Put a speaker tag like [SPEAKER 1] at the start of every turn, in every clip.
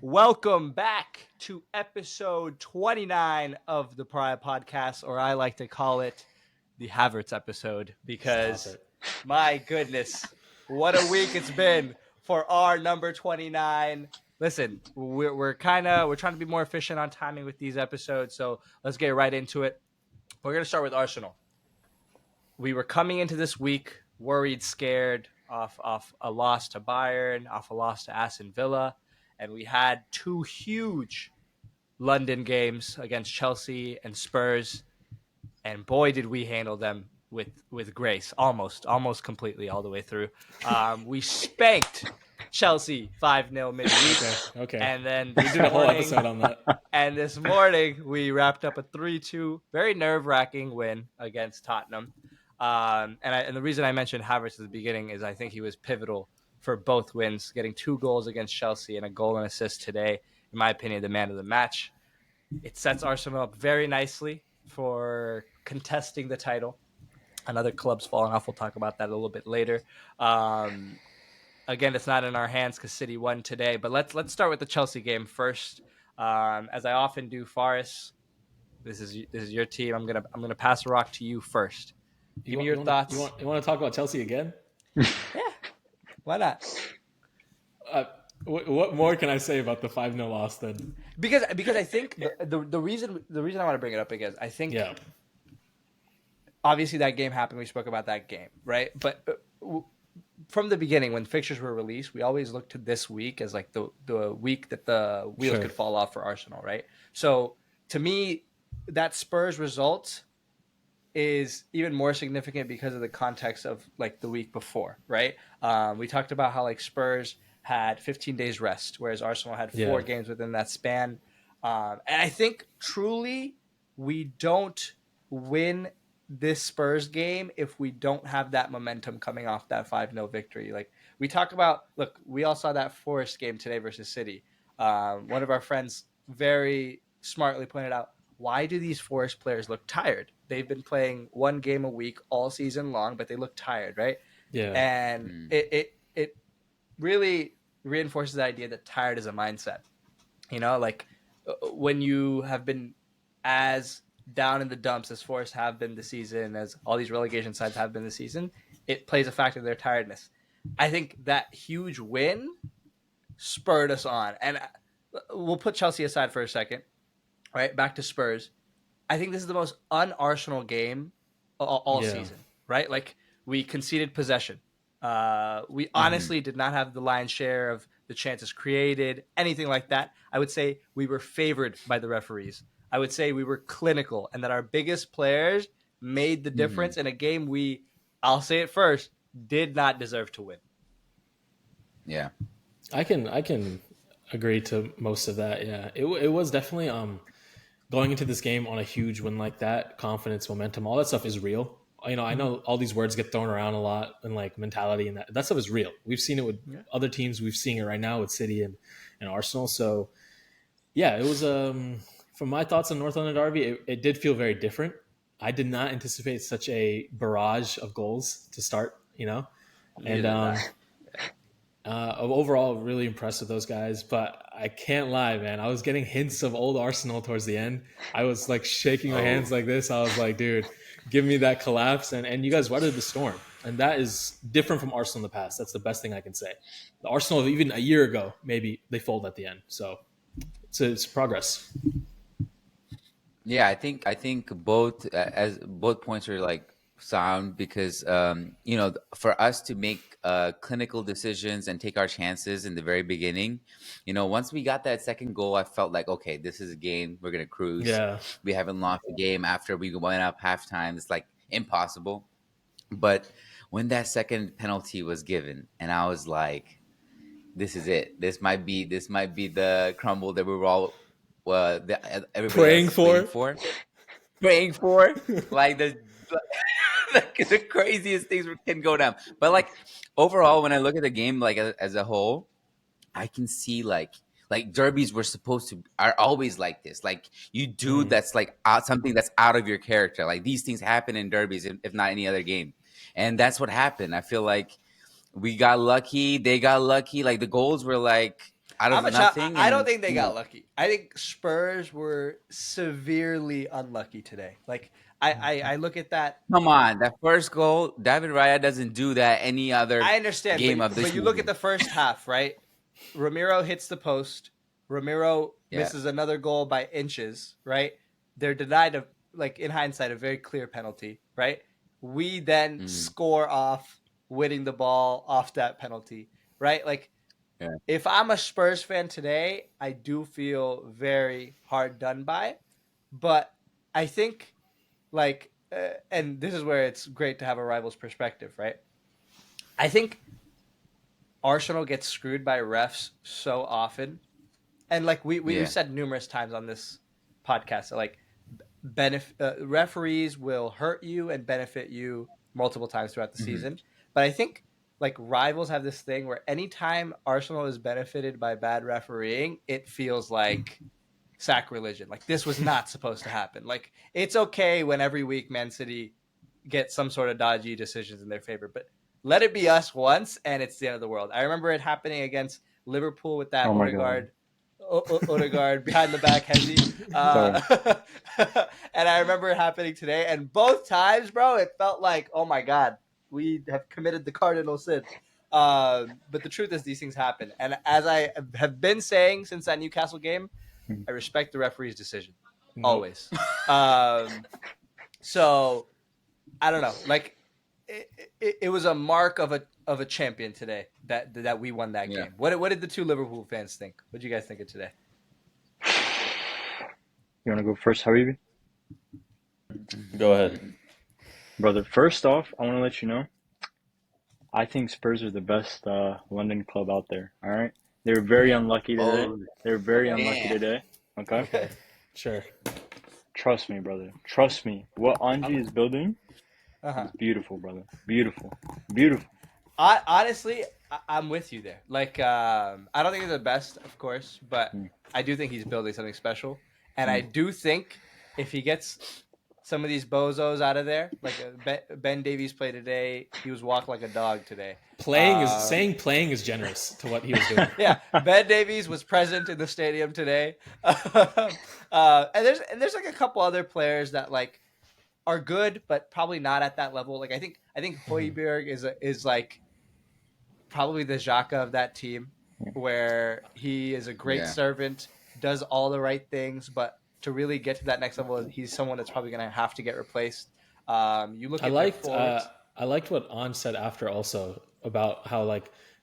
[SPEAKER 1] Welcome back to episode 29 of the Pariah Podcast, or I like to call it the Havertz episode, because my goodness, what a week it's been for our number 29. Listen, we're trying to be more efficient on timing with these episodes, so let's get right into it. We're going to start with Arsenal. We were coming into this week worried, scared, off a loss to Bayern, off a loss to Aston Villa. And we had two huge London games against Chelsea and Spurs. And boy, did we handle them with grace, almost completely all the way through. We spanked Chelsea 5-0 midweek.
[SPEAKER 2] Okay.
[SPEAKER 1] And then
[SPEAKER 2] we did a whole episode on that.
[SPEAKER 1] And this morning, we wrapped up a 3-2, very nerve-wracking win against Tottenham. And the reason I mentioned Havertz at the beginning is I think he was pivotal for both wins, getting 2 goals against Chelsea and a goal and assist today. In my opinion, the man of the match. It sets Arsenal up very nicely for contesting the title. Another club's falling off. We'll talk about that a little bit later. Again, it's not in our hands because City won today. But let's start with the Chelsea game first. As I often do, Faris, this is your team. I'm gonna pass the rock to you first. Give me your thoughts.
[SPEAKER 2] You want to talk about Chelsea again?
[SPEAKER 1] Yeah. Why not?
[SPEAKER 2] What more can I say about the 5-0 loss then?
[SPEAKER 1] Because I think the reason I want to bring it up is I think obviously that game happened. We spoke about that game, right? But from the beginning, when fixtures were released, we always looked to this week as like the week that the wheels could fall off for Arsenal, right? So to me, that Spurs result is even more significant because of the context of like the week before, right? We talked about how like Spurs had 15 days rest, whereas Arsenal had 4 games within that span. And I think truly we don't win this Spurs game if we don't have that momentum coming off that 5-0 victory. Like we talk about, look, we all saw that Forest game today versus City. One of our friends very smartly pointed out, why do these Forest players look tired? They've been playing 1 game a week all season long, but they look tired, right?
[SPEAKER 2] Yeah.
[SPEAKER 1] And it really reinforces the idea that tired is a mindset. You know, like when you have been as down in the dumps as Forest have been this season, as all these relegation sides have been this season, it plays a factor in their tiredness. I think that huge win spurred us on. And we'll put Chelsea aside for a second. Right, back to Spurs. I think this is the most un-Arsenal game all season, right? Like, we conceded possession. We honestly did not have the lion's share of the chances created, anything like that. I would say we were favored by the referees. I would say we were clinical, and that our biggest players made the difference in a game I'll say it first, did not deserve to win.
[SPEAKER 3] Yeah.
[SPEAKER 2] I can agree to most of that, yeah. It was definitely... going into this game on a huge win like that, confidence, momentum, all that stuff is real. You know, I know all these words get thrown around a lot and like mentality and that stuff is real. We've seen it with other teams. We've seen it right now with City and Arsenal. So yeah, it was, from my thoughts on North London Derby, it did feel very different. I did not anticipate such a barrage of goals to start, you know, and, overall, really impressed with those guys, but I can't lie, man. I was getting hints of old Arsenal towards the end. I was like shaking my hands like this. I was like, dude, give me that collapse. And you guys weathered the storm. And that is different from Arsenal in the past. That's the best thing I can say. The Arsenal, even a year ago, maybe they fold at the end. So it's progress.
[SPEAKER 3] Yeah, I think both points are like sound because for us to make clinical decisions and take our chances in the very beginning, once we got that second goal, I felt like, okay, this is a game we're gonna cruise.
[SPEAKER 2] Yeah,
[SPEAKER 3] we haven't lost a game after we went up halftime. It's like impossible. But when that second penalty was given, and I was like, this is it. This might be the crumble that we were all
[SPEAKER 2] praying for.
[SPEAKER 3] Like the craziest things can go down. But like overall, when I look at the game like as a whole, I can see like derbies are always like this. Like you do that's like something that's out of your character. Like these things happen in derbies, if not any other game, and that's what happened. I feel like we got lucky. They got lucky. Like the goals were like out of nothing.
[SPEAKER 1] I don't think they got lucky. I think Spurs were severely unlucky today. Like I look at that.
[SPEAKER 3] Come on, that first goal, David Raya doesn't do that any other
[SPEAKER 1] I understand,
[SPEAKER 3] game of this
[SPEAKER 1] but you look at the first half, right? Ramiro hits the post. Ramiro misses another goal by inches, right? They're denied in hindsight, a very clear penalty, right? We then score off winning the ball off that penalty, right? Like, if I'm a Spurs fan today, I do feel very hard done by, but I think and this is where it's great to have a rival's perspective, right? I think Arsenal gets screwed by refs so often, and we've said numerous times on this podcast that referees will hurt you and benefit you multiple times throughout the season. But I think rivals have this thing where anytime Arsenal is benefited by bad refereeing, it feels like sacrilegion. Like, this was not supposed to happen. Like, it's okay when every week Man City gets some sort of dodgy decisions in their favor, but let it be us once and it's the end of the world. I remember it happening against Liverpool with that Odegaard behind the back Hezi. And I remember it happening today, and both times, bro, it felt like, oh my God, we have committed the cardinal sin. But the truth is, these things happen. And as I have been saying since that Newcastle game, I respect the referee's decision. Always. So, I don't know. Like, it was a mark of a champion today that we won that game. What did the two Liverpool fans think? What did you guys think of today?
[SPEAKER 4] You want to go first, Habibi?
[SPEAKER 5] Go ahead.
[SPEAKER 4] Brother, first off, I want to let you know, I think Spurs are the best London club out there, all right? They were very unlucky today. Unlucky today, okay?
[SPEAKER 2] Sure.
[SPEAKER 4] Trust me, brother. Trust me. What Anji is building is beautiful, brother. Beautiful. Beautiful.
[SPEAKER 1] Honestly, I'm with you there. Like, I don't think they're the best, of course, but I do think he's building something special. And I do think if he gets some of these bozos out of there, like Ben Davies played today, he was walked like a dog today.
[SPEAKER 2] Playing is generous to what he was doing.
[SPEAKER 1] Yeah, Ben Davies was present in the stadium today. And there's like a couple other players that are good, but probably not at that level. Like I think Højbjerg is like probably the Xhaka of that team, where he is a great servant, does all the right things, but to really get to that next level, he's someone that's probably going to have to get replaced. You look. I liked
[SPEAKER 2] what Anj said after also about how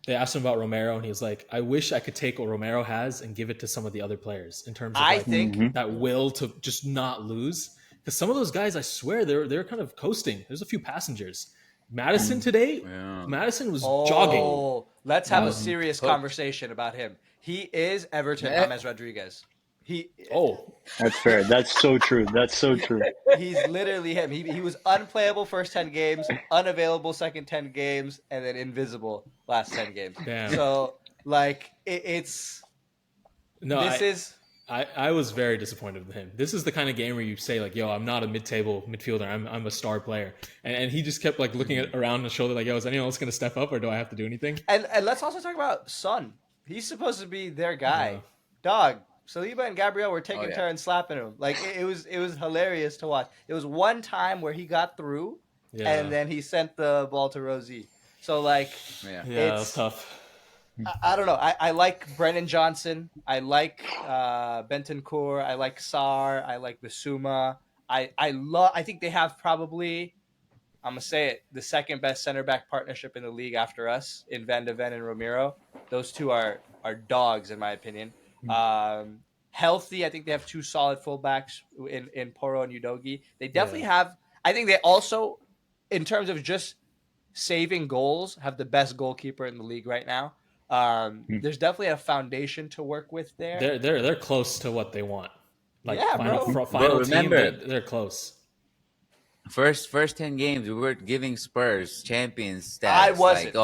[SPEAKER 2] they asked him about Romero, and he was like, "I wish I could take what Romero has and give it to some of the other players in terms of
[SPEAKER 1] I think
[SPEAKER 2] that will to just not lose." Because some of those guys, I swear, they're kind of coasting. There's a few passengers. Madison today, Madison was jogging.
[SPEAKER 1] Let's have a serious conversation about him. He is Everton James Rodriguez.
[SPEAKER 4] That's fair. That's so true.
[SPEAKER 1] He's literally him. He was unplayable first 10 games, unavailable second 10 games, and then invisible last 10 games.
[SPEAKER 2] Damn.
[SPEAKER 1] So, it's...
[SPEAKER 2] I was very disappointed with him. This is the kind of game where you say yo, I'm not a mid-table midfielder. I'm a star player. And he just kept looking around the shoulder yo, is anyone else going to step up or do I have to do anything?
[SPEAKER 1] And let's also talk about Son. He's supposed to be their guy. Dog. Saliba and Gabriel were taking turns slapping him. It was hilarious to watch. There was one time where he got through and then he sent the ball to Rosie. So
[SPEAKER 2] that was tough.
[SPEAKER 1] I don't know. I like Brennan Johnson. I like Bentancur. I like Sarr. I like Bissouma. I think they have probably, I'm gonna say it, the second best center back partnership in the league after us in Van de Ven and Romero. Those two are dogs in my opinion. Healthy, I think they have two solid fullbacks in Porro and Udogi. They definitely have. I think they also, in terms of just saving goals, have the best goalkeeper in the league right now. There's definitely a foundation to work with there.
[SPEAKER 2] They're close to what they want. Final team, they're close.
[SPEAKER 3] First 10 games, we were giving Spurs champions stats.
[SPEAKER 1] I wasn't.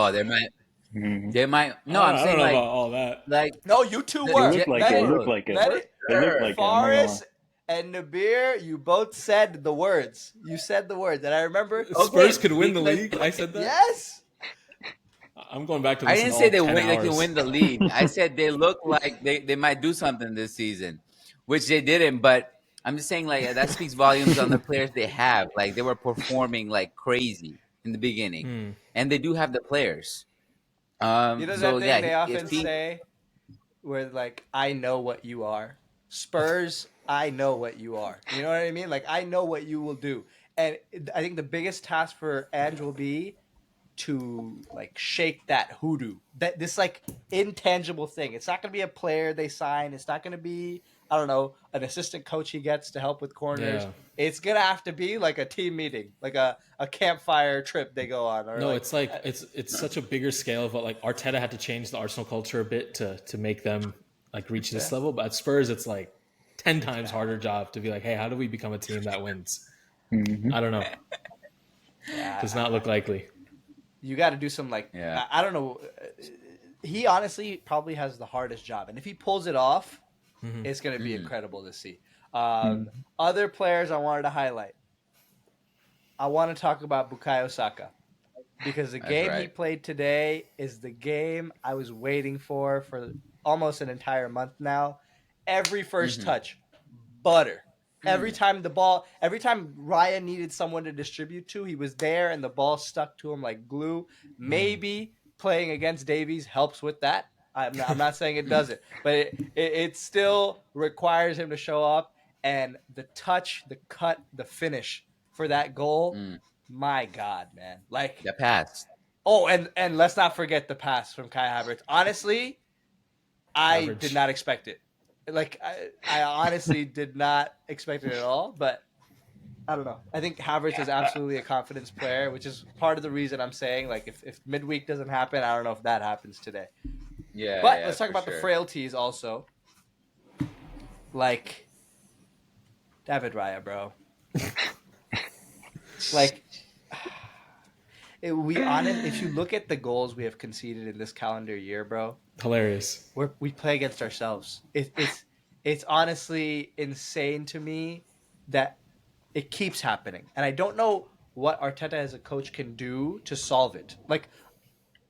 [SPEAKER 3] They might. No, I'm saying
[SPEAKER 2] I don't know about all that.
[SPEAKER 1] No, you two were.
[SPEAKER 4] It looked like it.
[SPEAKER 1] Faris and Nabir, you both said the words. You said the words, and I remember
[SPEAKER 2] Spurs could win the league. I said that.
[SPEAKER 1] Yes.
[SPEAKER 2] I'm going back to
[SPEAKER 3] I
[SPEAKER 2] listen
[SPEAKER 3] didn't
[SPEAKER 2] to
[SPEAKER 3] say
[SPEAKER 2] all
[SPEAKER 3] they
[SPEAKER 2] 10
[SPEAKER 3] win. They can
[SPEAKER 2] hours.
[SPEAKER 3] win the league. I said they look like they might do something this season, which they didn't. But I'm just saying, like that speaks volumes on the players they have. Like they were performing like crazy in the beginning, and they do have the players.
[SPEAKER 1] You know
[SPEAKER 3] So
[SPEAKER 1] that thing
[SPEAKER 3] yeah,
[SPEAKER 1] they
[SPEAKER 3] if
[SPEAKER 1] often
[SPEAKER 3] he,
[SPEAKER 1] say where like I know what you are. Spurs, I know what you are. You know what I mean? Like I know what you will do. And I think the biggest task for Ange will be to like shake that hoodoo. That this like intangible thing. It's not going to be a player they sign. It's not going to be I don't know, an assistant coach he gets to help with corners.
[SPEAKER 2] Yeah.
[SPEAKER 1] It's going to have to be like a team meeting, like a campfire trip they go on or
[SPEAKER 2] No,
[SPEAKER 1] like
[SPEAKER 2] it's like it's such a bigger scale of what like Arteta had to change the Arsenal culture a bit to make them like reach this level. But at Spurs, it's like 10 times harder job to be like, hey, how do we become a team that wins?
[SPEAKER 4] Mhm.
[SPEAKER 2] I don't know.
[SPEAKER 1] yeah,
[SPEAKER 2] Does not look likely.
[SPEAKER 1] you got to do some like
[SPEAKER 3] Yeah.
[SPEAKER 1] I don't know. He honestly probably has the hardest job, and if he pulls it off, it's going to be incredible to see. Other players I wanted to highlight. I want to talk about Bukayo Saka because the
[SPEAKER 3] That's
[SPEAKER 1] game he
[SPEAKER 3] right.
[SPEAKER 1] played today is the game I was waiting for almost an entire month now. Every first touch, butter. Every time Ryan needed someone to distribute to, he was there and the ball stuck to him like glue. Maybe playing against Davies helps with that. I'm not saying it doesn't, but it still requires him to show up. And the touch, the cut, the finish for that goal, my God, man! Like,
[SPEAKER 3] The pass.
[SPEAKER 1] oh, and let's not forget the pass from Kai Havertz. Honestly, I
[SPEAKER 2] Average.
[SPEAKER 1] did not expect it. Like I honestly did not expect it at all. But I don't know. I think Havertz is absolutely a confidence player, which is part of the reason I'm saying like if midweek doesn't happen, I don't know if that happens today.
[SPEAKER 3] Yeah,
[SPEAKER 1] But
[SPEAKER 3] yeah,
[SPEAKER 1] let's talk
[SPEAKER 3] for
[SPEAKER 1] about
[SPEAKER 3] sure.
[SPEAKER 1] the frailties also. Like David Raya, bro. Like if you look at the goals we have conceded in this calendar year, bro,
[SPEAKER 2] Hilarious.
[SPEAKER 1] we play against ourselves. It's honestly insane to me that it keeps happening, and I don't know what Arteta as a coach can do to solve it. Like,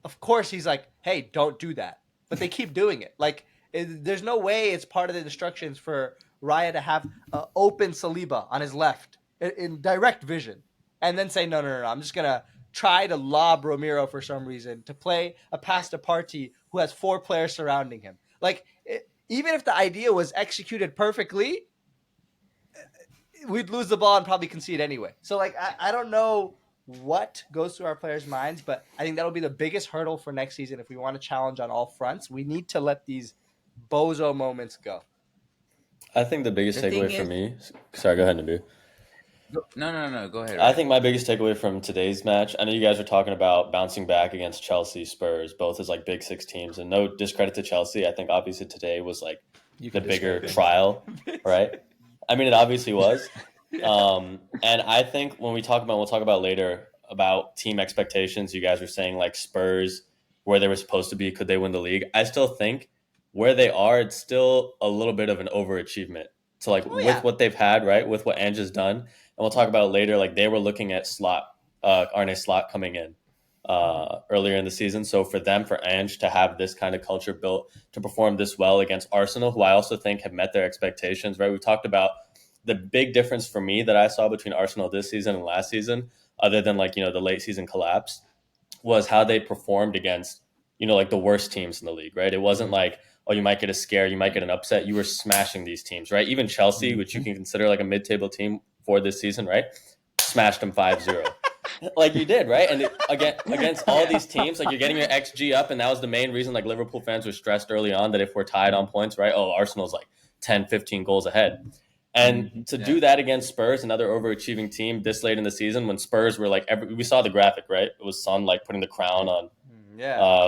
[SPEAKER 1] of course, he's like, "Hey, don't do that," but they keep doing it. Like, there's no way it's part of the instructions for Raya to have open Saliba on his left in direct vision, and then say, "No, no, no, no. I'm just gonna try to lob Romero for some reason to play a pass to Partey who has 4 players surrounding him." Like, even if the idea was executed perfectly, we'd lose the ball and probably concede anyway. So like I don't know what goes through our players' minds, but I think that'll be the biggest hurdle for next season if we want to challenge on all fronts. We need to let these bozo moments go.
[SPEAKER 5] I think the biggest
[SPEAKER 3] The thing
[SPEAKER 5] takeaway for
[SPEAKER 3] is,
[SPEAKER 5] me. Sorry, go ahead, Nabu.
[SPEAKER 3] no. Go ahead,
[SPEAKER 5] I
[SPEAKER 3] Ryan.
[SPEAKER 5] think my biggest takeaway from today's match. I know you guys are talking about bouncing back against Chelsea, Spurs, both as like Big Six teams, and no discredit to Chelsea. I think obviously today was like
[SPEAKER 2] You
[SPEAKER 5] the
[SPEAKER 2] can
[SPEAKER 5] bigger
[SPEAKER 2] discredit them.
[SPEAKER 5] trial, right? I mean, it obviously was. And I think when we'll talk about later about team expectations. You guys were saying like Spurs, where they were supposed to be, could they win the league? I still think where they are, it's still a little bit of an overachievement. So like with what they've had, right, with what Ange has done, and we'll talk about it later. Like they were looking at Arne Slot coming in earlier in the season. So for them, for Ange to have this kind of culture built to perform this well against Arsenal, who I also think have met their expectations, right? We talked about the big difference for me that I saw between Arsenal this season and last season, other than like, the late season collapse, was how they performed against, like the worst teams in the league, right? It wasn't like, oh, you might get a scare, you might get an upset. You were smashing these teams, right? Even Chelsea, which you can consider like a mid-table team for this season, right? Smashed them 5-0. Like you did, right? And against all these teams, like you're getting your XG up, and that was the main reason like Liverpool fans were stressed early on that if we're tied on points, right? Oh, Arsenal's like 10, 15 goals ahead. And to do that against Spurs, another overachieving team this late in the season, when Spurs were like, we saw the graphic, right? It was Son like putting the crown on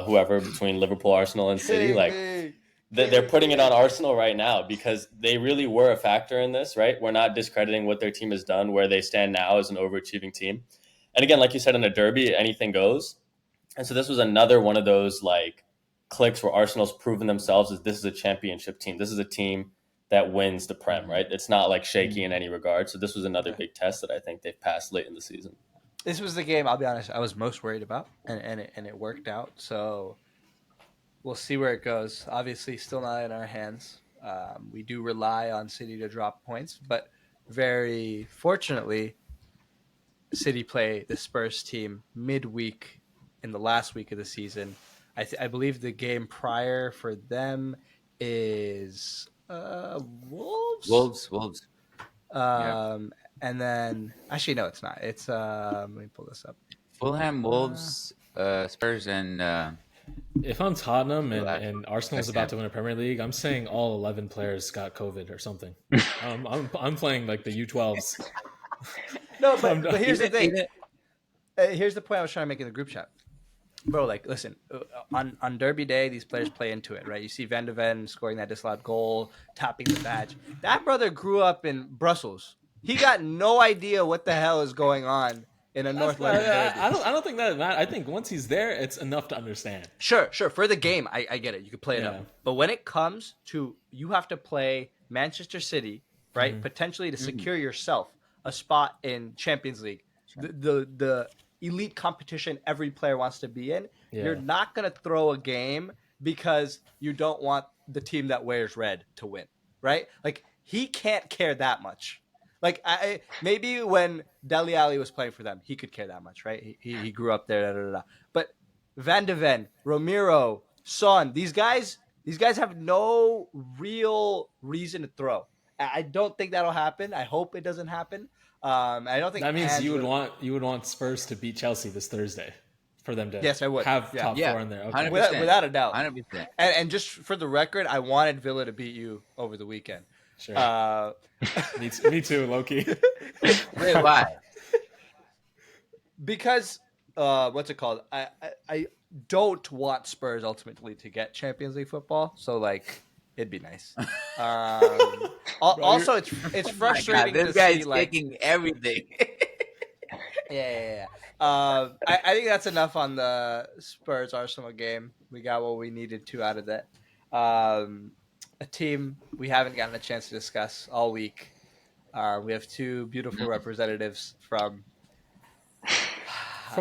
[SPEAKER 5] whoever between Liverpool, Arsenal, and City. Like they're putting it on Arsenal right now because they really were a factor in this, right? We're not discrediting what their team has done, where they stand now as an overachieving team. And again, like you said, in a derby, anything goes. And so this was another one of those like clicks where Arsenal's proven themselves as this is a championship team. This is a team that wins the Prem, right? It's not like shaky in any regard. So this was another big test that I think they've passed late in the season.
[SPEAKER 1] This was the game, I'll be honest, I was most worried about, and it worked out. So we'll see where it goes. Obviously, still not in our hands. We do rely on City to drop points, but very fortunately, City play the Spurs team midweek in the last week of the season. I believe the game prior for them is Wolves.
[SPEAKER 3] Wolves.
[SPEAKER 1] And then actually no, it's not. It's let me pull this up.
[SPEAKER 3] Fulham, Wolves, Spurs, and
[SPEAKER 2] If I'm Tottenham and
[SPEAKER 3] Relax.
[SPEAKER 2] Arsenal is
[SPEAKER 3] West
[SPEAKER 2] about
[SPEAKER 3] Ham.
[SPEAKER 2] to win a Premier League, I'm saying all 11 players got COVID or something. I'm playing like the U12s.
[SPEAKER 1] No,
[SPEAKER 2] I'm
[SPEAKER 1] but
[SPEAKER 2] done.
[SPEAKER 1] here's the thing.
[SPEAKER 3] Even-
[SPEAKER 1] Here's the point I was trying to make in the group chat. Bro, like, listen, on Derby Day, these players play into it, right? You see Van de Ven scoring that disallowed goal, tapping the badge. That brother grew up in Brussels. He got no idea what the hell is going on in a North London derby.
[SPEAKER 2] I don't think that. I think once he's there, it's enough to understand.
[SPEAKER 1] Sure. For the game, I get it. You could play it
[SPEAKER 2] Yeah.
[SPEAKER 1] up. But when it comes to you have to play Manchester City, right? Potentially to secure yourself a spot in Champions League, the elite competition every player wants to be in.
[SPEAKER 2] Yeah.
[SPEAKER 1] You're not going to throw a game because you don't want the team that wears red to win, right? Like he can't care that much. Like maybe when Dele Alli was playing for them, he could care that much, right? He grew up there, But Van de Ven, Romero, Son, these guys have no real reason to throw. I don't think that'll happen. I hope it doesn't happen. I don't think
[SPEAKER 2] That means
[SPEAKER 1] Ange
[SPEAKER 2] you would want Spurs to beat Chelsea this Thursday for them to
[SPEAKER 1] Yes, I would.
[SPEAKER 2] have
[SPEAKER 1] Yeah.
[SPEAKER 2] top
[SPEAKER 3] Yeah.
[SPEAKER 2] 4 in there. Okay.
[SPEAKER 3] 100%.
[SPEAKER 1] without a doubt.
[SPEAKER 3] 100%.
[SPEAKER 1] And just for the record, I wanted Villa to beat you over the weekend.
[SPEAKER 2] Sure.
[SPEAKER 1] Uh,
[SPEAKER 2] me too, Loki.
[SPEAKER 3] Wait, why?
[SPEAKER 1] because what's it called? I don't want Spurs ultimately to get Champions League football, so like it'd be nice. Also, it's frustrating
[SPEAKER 3] this
[SPEAKER 1] to
[SPEAKER 3] guy
[SPEAKER 1] see
[SPEAKER 3] is
[SPEAKER 1] like
[SPEAKER 3] taking everything.
[SPEAKER 1] yeah. I think that's enough on the Spurs Arsenal game. We got what we needed to out of that. A team we haven't gotten a chance to discuss all week. We have two beautiful representatives from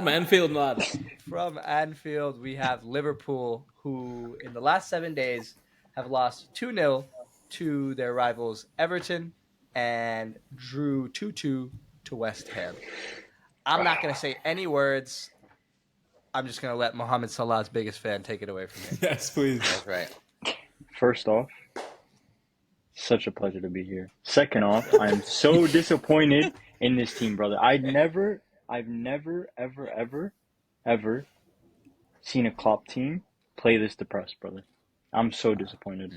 [SPEAKER 2] Anfield, not.
[SPEAKER 1] From Anfield. We have Liverpool, who in the last 7 days have lost 2-0 to their rivals Everton and drew 2-2 to West Ham. I'm not going to say any words. I'm just going to let Mohamed Salah's biggest fan take it away from me.
[SPEAKER 2] Yes, please.
[SPEAKER 3] That's right.
[SPEAKER 4] First off, such a pleasure to be here. Second off, I am so disappointed in this team, brother. I've never, ever seen a Klopp team play this depressed, brother. I'm so disappointed.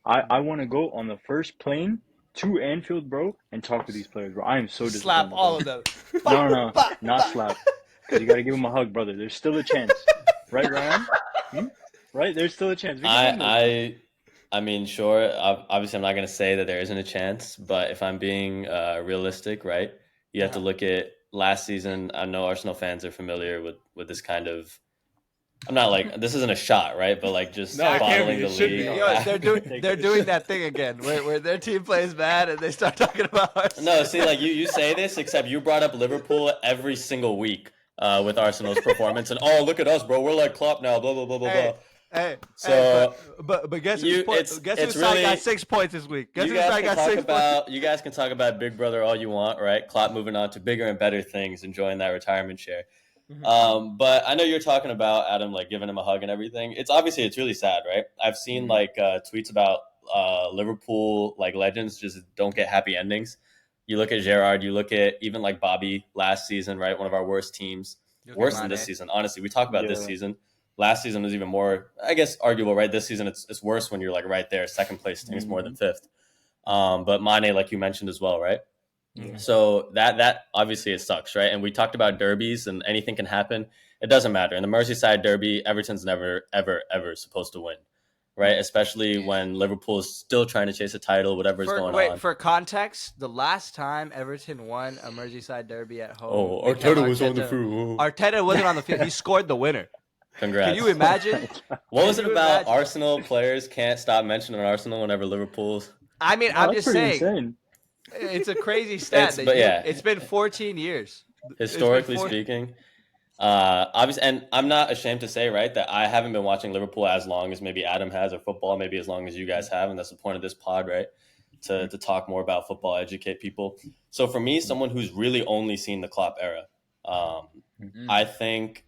[SPEAKER 4] I want to go on the first plane to Anfield, bro, and talk to these players, bro. I am so disappointed.
[SPEAKER 1] Slap all of them.
[SPEAKER 4] No, not slap. Because you got to give them a hug, brother. There's still a chance. Right, Ryan? Right? There's still a chance. We can win this.
[SPEAKER 5] I mean, sure. Obviously, I'm not going to say that there isn't a chance, but if I'm being realistic, right, you have to look at last season. I know Arsenal fans are familiar with this kind of. I'm not like this isn't a shot, right? But like just
[SPEAKER 2] No, it can't
[SPEAKER 5] bottling
[SPEAKER 2] be.
[SPEAKER 5] the
[SPEAKER 2] It should
[SPEAKER 5] league.
[SPEAKER 2] be.
[SPEAKER 1] Yo, they're doing that thing again where their team plays bad and they start talking about us.
[SPEAKER 5] No, see, like you say this, except you brought up Liverpool every single week with Arsenal's performance, and look at us, bro. We're like Klopp now. Blah blah blah blah blah.
[SPEAKER 1] Hey,
[SPEAKER 5] So,
[SPEAKER 1] but guess
[SPEAKER 5] you-
[SPEAKER 1] who's
[SPEAKER 5] it's-
[SPEAKER 1] guess
[SPEAKER 5] it's
[SPEAKER 1] whose side
[SPEAKER 5] really-
[SPEAKER 1] got 6 points this week? Guess
[SPEAKER 5] You
[SPEAKER 1] whose
[SPEAKER 5] guys
[SPEAKER 1] side
[SPEAKER 5] can
[SPEAKER 1] got
[SPEAKER 5] talk
[SPEAKER 1] 6 points?
[SPEAKER 5] about you guys can talk about Big Brother all you want, right? Klopp moving on to bigger and better things, enjoying that retirement share. But I know you're talking about Adam, like giving him a hug and everything. It's really sad, right? I've seen like tweets about Liverpool like legends just don't get happy endings. You look at Gerrard, you look at even like Bobby last season, right? One of our worst teams, worse than this season. Honestly, we talk about this season. Last season was even more, I guess, arguable, right? This season it's worse when you're like right there. Second place stings more than fifth. But Mane, like you mentioned as well, right? So that obviously it sucks, right? And we talked about derbies and anything can happen. It doesn't matter. In the Merseyside derby, Everton's never, ever, ever supposed to win, right? Especially when Liverpool is still trying to chase a title, whatever's going on.
[SPEAKER 1] For context, the last time Everton won a Merseyside derby at home,
[SPEAKER 5] Oh, Arteta was on the field.
[SPEAKER 1] Arteta wasn't on the field. He scored the winner.
[SPEAKER 5] Congrats.
[SPEAKER 1] Can you imagine?
[SPEAKER 5] What was it
[SPEAKER 1] Can you
[SPEAKER 5] about
[SPEAKER 1] imagine?
[SPEAKER 5] Arsenal players can't stop mentioning Arsenal whenever Liverpool's?
[SPEAKER 1] I mean,
[SPEAKER 4] Oh,
[SPEAKER 1] I'm
[SPEAKER 4] that's
[SPEAKER 1] just
[SPEAKER 4] pretty
[SPEAKER 1] saying.
[SPEAKER 4] insane.
[SPEAKER 1] It's a crazy stat.
[SPEAKER 5] But yeah.
[SPEAKER 1] It's been 14 years.
[SPEAKER 5] historically
[SPEAKER 1] four-
[SPEAKER 5] speaking. Obviously, and I'm not ashamed to say, right, that I haven't been watching Liverpool as long as maybe Adam has, or football, maybe as long as you guys have, and that's the point of this pod, right? To talk more about football, educate people. So for me, someone who's really only seen the Klopp era, I think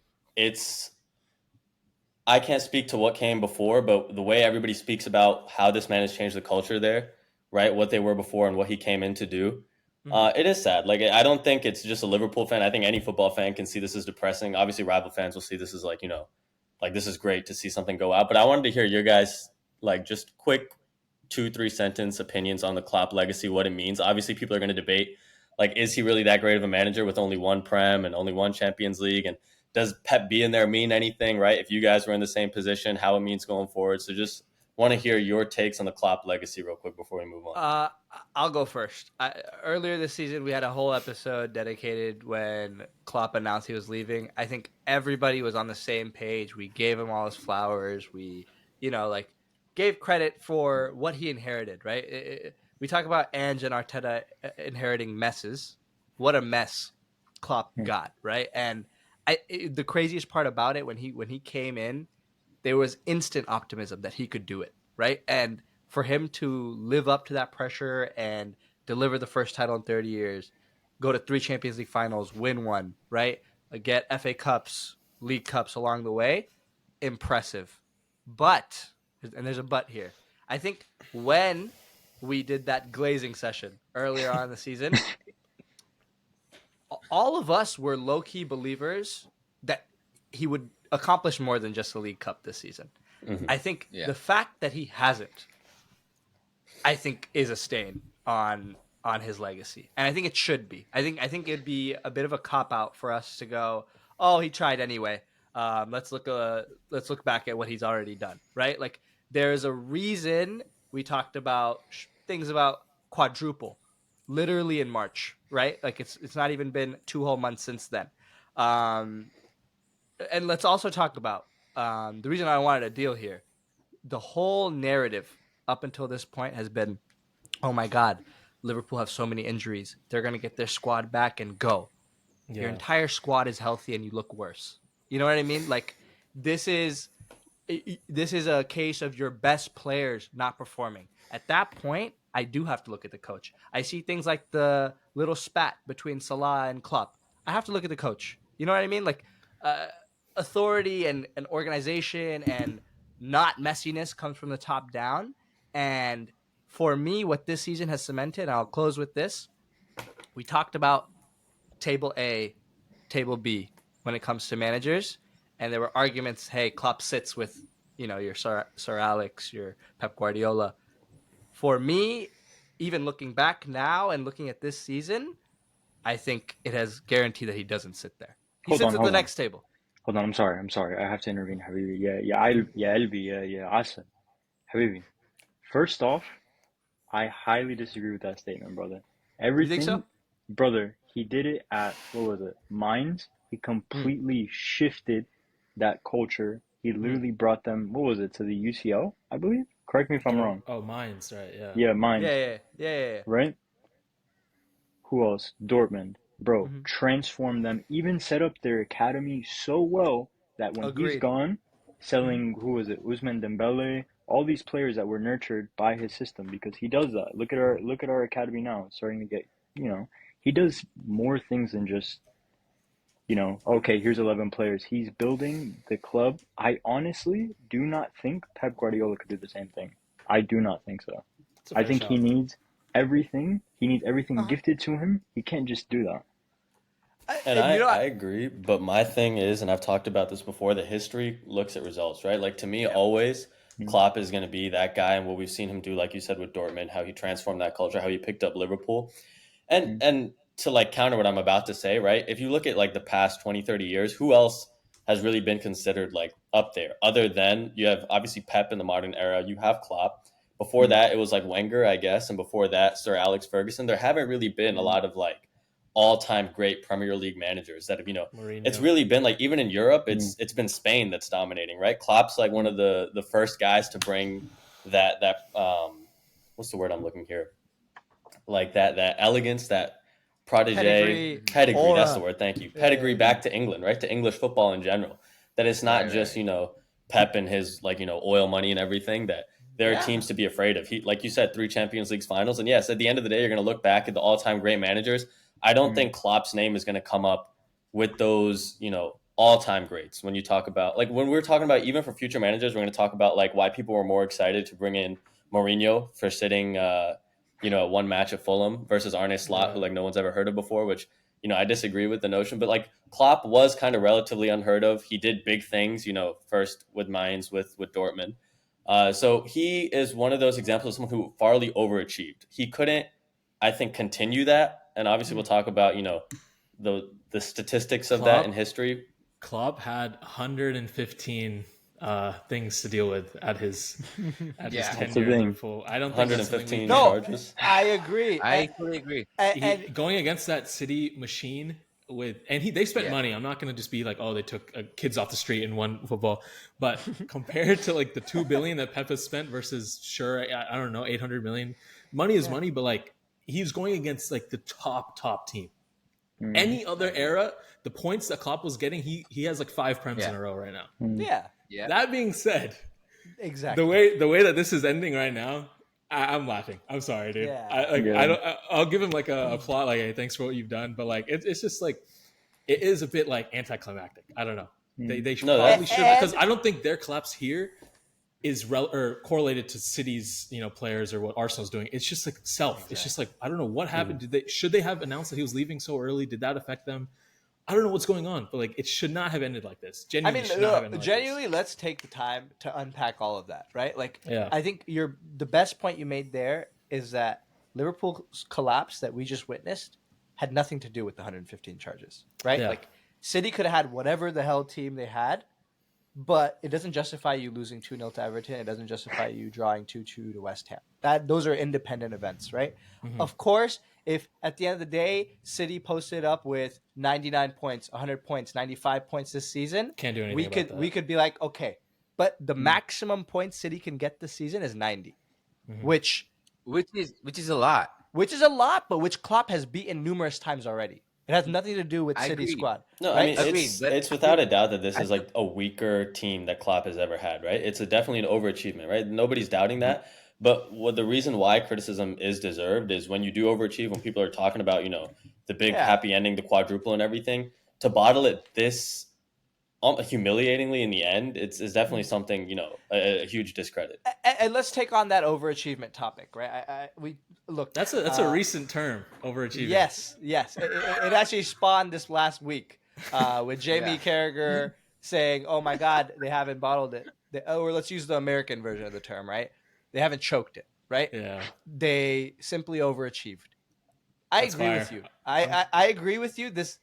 [SPEAKER 5] I can't speak to what came before, but the way everybody speaks about how this man has changed the culture there, right? What they were before and what he came in to do. It is sad. Like, I don't think it's just a Liverpool fan. I think any football fan can see this as depressing. Obviously, rival fans will see this as like, like this is great to see something go out. But I wanted to hear your guys, like, just quick 2-3 sentence opinions on the Klopp legacy, what it means. Obviously, people are going to debate, like, is he really that great of a manager with only one Prem and only one Champions League? And does Pep being there mean anything, right? If you guys were in the same position, how it means going forward. So just want to hear your takes on the Klopp legacy real quick before we move on.
[SPEAKER 1] I'll go first. Earlier this season, we had a whole episode dedicated when Klopp announced he was leaving. I think everybody was on the same page. We gave him all his flowers. We, gave credit for what he inherited, right? We talk about Ange and Arteta inheriting messes. What a mess Klopp got, right? And the craziest part about it, when he came in, there was instant optimism that he could do it, right? And for him to live up to that pressure and deliver the first title in 30 years, go to 3 Champions League finals, win one, right? Get FA Cups, League Cups along the way, impressive. But, and there's a but here, I think when we did that glazing session earlier on in the season, all of us were low-key believers that he would accomplish more than just a League Cup this season. I think the fact that he hasn't, I think, is a stain on his legacy, and I think it should be. I think it'd be a bit of a cop out for us to go, "Oh, he tried anyway. Let's look back at what he's already done." Right? Like, there's a reason we talked about things about quadruple, literally in March, right? Like, it's not even been 2 whole months since then. And let's also talk about the reason I wanted a deal here. The whole narrative up until this point has been, oh my God, Liverpool have so many injuries. They're going to get their squad back and go. Yeah. Your entire squad is healthy and you look worse. You know what I mean? Like, this is a case of your best players not performing. At that point, I do have to look at the coach. I see things like the little spat between Salah and Klopp. I have to look at the coach. You know what I mean? Like, authority and organization and not messiness comes from the top down. And for me, what this season has cemented, and I'll close with this, we talked about table A, table B when it comes to managers, and there were arguments, hey, Klopp sits with, your Sir Alex, your Pep Guardiola. For me, even looking back now and looking at this season, I think it has guaranteed that he doesn't sit there. He sits at the next table.
[SPEAKER 4] Hold on, I'm sorry. I have to intervene, Habibi. Yeah, Asa. Habibi. First off, I highly disagree with that statement, brother. Everything,
[SPEAKER 1] you think so?
[SPEAKER 4] Brother, he did it at, Mainz. He completely shifted that culture. He literally brought them, to the UCL, I believe? Correct me if I'm wrong.
[SPEAKER 2] Oh, Mainz, right, yeah.
[SPEAKER 4] Yeah, Mainz.
[SPEAKER 1] Yeah.
[SPEAKER 4] Right? Who else? Dortmund. Bro, transformed them, even set up their academy so well that when he's gone, selling, Ousmane Dembele, all these players that were nurtured by his system, because he does that. Look at our academy now. It's starting to get, he does more things than just, okay, here's 11 players. He's building the club. I honestly do not think Pep Guardiola could do the same thing. I do not think so. I think he needs everything. He needs everything gifted to him. He can't just do that.
[SPEAKER 5] I agree, but my thing is, and I've talked about this before, that history looks at results, right? Like, to me, always Klopp is going to be that guy, and what we've seen him do, like you said, with Dortmund, how he transformed that culture, how he picked up Liverpool. And to, like, counter what I'm about to say, right? If you look at, like, the past 20, 30 years, who else has really been considered, like, up there? Other than, you have, obviously, Pep in the modern era, you have Klopp. Before that, it was, like, Wenger, I guess, and before that, Sir Alex Ferguson. There haven't really been a lot of, like, all-time great Premier League managers that have,
[SPEAKER 2] Mourinho.
[SPEAKER 5] It's really been, like, even in Europe, it's been Spain that's dominating, right? Klopp's like one of the first guys to bring that what's the word I'm looking here? Like that elegance, that protege, pedigree.
[SPEAKER 1] aura.
[SPEAKER 5] That's the word. Thank you. Pedigree back to England, right? To English football in general. That it's not just Pep and his oil money and everything. That there are teams to be afraid of. He, like you said, 3 Champions League finals, and yes, at the end of the day, you're going to look back at the all-time great managers. I don't think Klopp's name is going to come up with those all-time greats when you talk about when we're talking about even for future managers. We're going to talk about why people were more excited to bring in Mourinho for sitting one match at Fulham versus Arne Slot, who no one's ever heard of before, which I disagree with the notion, but Klopp was kind of relatively unheard of. He did big things, first with Mainz, with Dortmund. So he is one of those examples of someone who farly overachieved. He couldn't, I think, continue that. And obviously we'll talk about, the statistics of that in history.
[SPEAKER 2] Klopp had 115 things to deal with at his tenure in Liverpool. I don't think
[SPEAKER 5] 115
[SPEAKER 1] charges. No, I agree.
[SPEAKER 3] I fully agree.
[SPEAKER 2] And going against that City machine they spent money. I'm not going to just be they took kids off the street and won football, but compared to the 2 billion that Pep has spent versus I don't know 800 million. Money is money, but he's going against the top team. Any other era, the points that Klopp was getting, he has 5 prems in a row right now.
[SPEAKER 1] Yeah.
[SPEAKER 2] That being said,
[SPEAKER 1] exactly
[SPEAKER 2] the way that this is ending right now, I'm laughing. I'm sorry, dude.
[SPEAKER 1] Yeah.
[SPEAKER 2] I'll give him a applaud, hey, thanks for what you've done, but it's just it is a bit anticlimactic. I don't know. They should probably should, because I don't think their collapse here is correlated to City's players or what Arsenal's doing. It's just self. Exactly. It's just I don't know what happened. Should they have announced that he was leaving so early? Did that affect them? I don't know what's going on, but it should not have ended like this.
[SPEAKER 1] Genuinely, let's take the time to unpack all of that, right? I think the best point you made there is that Liverpool's collapse that we just witnessed had nothing to do with the 115 charges, right?
[SPEAKER 2] Yeah.
[SPEAKER 1] City could have had whatever the hell team they had, but it doesn't justify you losing 2-0 to Everton. It doesn't justify you drawing 2-2 to West Ham. Those are independent events, right? Mm-hmm. Of course, if at the end of the day, City posted up with 99 points, 100 points, 95 points this season,
[SPEAKER 2] can't do anything
[SPEAKER 1] we could be okay, but the maximum points City can get this season is 90, which
[SPEAKER 3] is a lot.
[SPEAKER 1] Which is a lot, but which Klopp has beaten numerous times already. It has nothing to do with City's squad.
[SPEAKER 5] No,
[SPEAKER 1] right?
[SPEAKER 5] I mean, it's without a doubt that this is a weaker team that Klopp has ever had, right? It's definitely an overachievement, right? Nobody's doubting that. But the reason why criticism is deserved is when you do overachieve, when people are talking about, the big happy ending, the quadruple and everything, to bottle it this humiliatingly in the end, it's definitely something, a huge discredit.
[SPEAKER 1] And let's take on that overachievement topic, right?
[SPEAKER 2] That's a recent term, overachievement.
[SPEAKER 1] Yes. It actually spawned this last week with Jamie Carragher saying, "Oh my God, they haven't bottled it." Or let's use the American version of the term, right? They haven't choked it, right?
[SPEAKER 2] Yeah.
[SPEAKER 1] They simply overachieved. I agree with you. I agree with you. This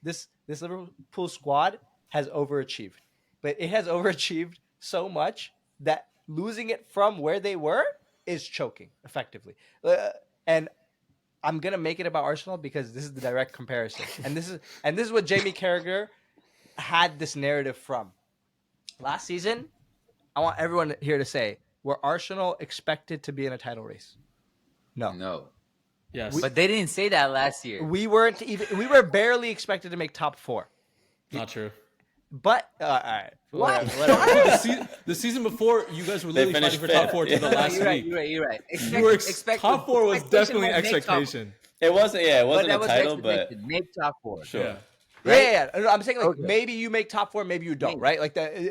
[SPEAKER 1] Liverpool squad has overachieved, but it has overachieved so much that losing it from where they were is choking effectively. And I'm gonna make it about Arsenal because this is the direct comparison, and this is what Jamie Carragher had this narrative from last season. I want everyone here to say, were Arsenal expected to be in a title race?
[SPEAKER 3] No.
[SPEAKER 2] Yes.
[SPEAKER 3] But they didn't say that last year.
[SPEAKER 1] We weren't even. We were barely expected to make top 4.
[SPEAKER 2] Not true.
[SPEAKER 1] But all right.
[SPEAKER 3] What?
[SPEAKER 1] Whatever.
[SPEAKER 2] The season before, you guys were literally fighting for top 4 to the last week.
[SPEAKER 3] You're right.
[SPEAKER 2] Top 4 was definitely an expectation.
[SPEAKER 5] It wasn't. Yeah, it wasn't a title, but
[SPEAKER 3] make top 4.
[SPEAKER 5] Sure.
[SPEAKER 1] Yeah. Yeah. No, I'm saying maybe you make top 4, maybe you don't, right?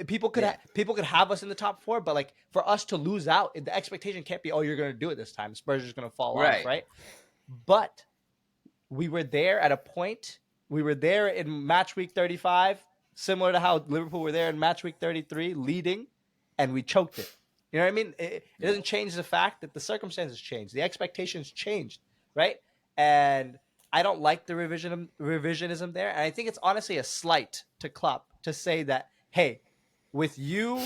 [SPEAKER 1] People could have us in the top 4, but for us to lose out, the expectation can't be, you're going to do it this time. Spurs are just going to fall off, right? But we were there at a point. We were there in match week 35, similar to how Liverpool were there in match week 33, leading, and we choked it. You know what I mean? It doesn't change the fact that the circumstances changed, the expectations changed, right? And I don't like the revisionism there. And I think it's honestly a slight to Klopp to say that, hey, with you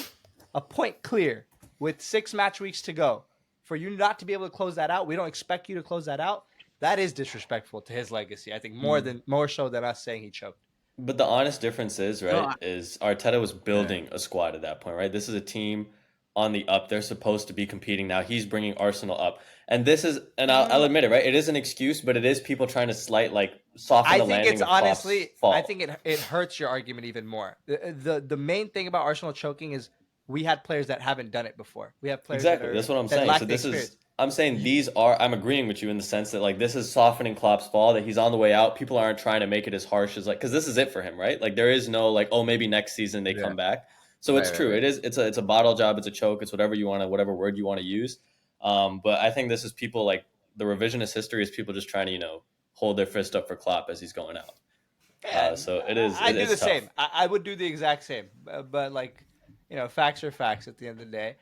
[SPEAKER 1] a point clear with 6 match weeks to go, for you not to be able to close that out, we don't expect you to close that out. That is disrespectful to his legacy. I think more so than us saying he choked.
[SPEAKER 5] But the honest difference is, right, is Arteta was building a squad at that point, right? This is a team on the up. They're supposed to be competing now. He's bringing Arsenal up. And this is, and I'll admit it, right? It is an excuse, but it is people trying to soften
[SPEAKER 1] I
[SPEAKER 5] the
[SPEAKER 1] think
[SPEAKER 5] landing
[SPEAKER 1] it's
[SPEAKER 5] of Klopp's
[SPEAKER 1] honestly,
[SPEAKER 5] fall.
[SPEAKER 1] I think it hurts your argument even more. The main thing about Arsenal choking is we had players that haven't done it before. We have players
[SPEAKER 5] Exactly.
[SPEAKER 1] that
[SPEAKER 5] That's what I'm saying.
[SPEAKER 1] lack
[SPEAKER 5] So
[SPEAKER 1] the
[SPEAKER 5] this
[SPEAKER 1] experience.
[SPEAKER 5] is, I'm saying I'm agreeing with you in the sense that like this is softening Klopp's fall, that he's on the way out. People aren't trying to make it as harsh as like, because this is it for him, right? Like there is no like, oh, maybe next season they come back. So it's true. Right. It's a bottle job. It's a choke. It's whatever word you want to use. But I think this is people like the revisionist history is people just trying to, hold their fist up for Klopp as he's going out. So it is.
[SPEAKER 1] I do the
[SPEAKER 5] tough.
[SPEAKER 1] same. I would do the exact same. But like, facts are facts at the end of the day.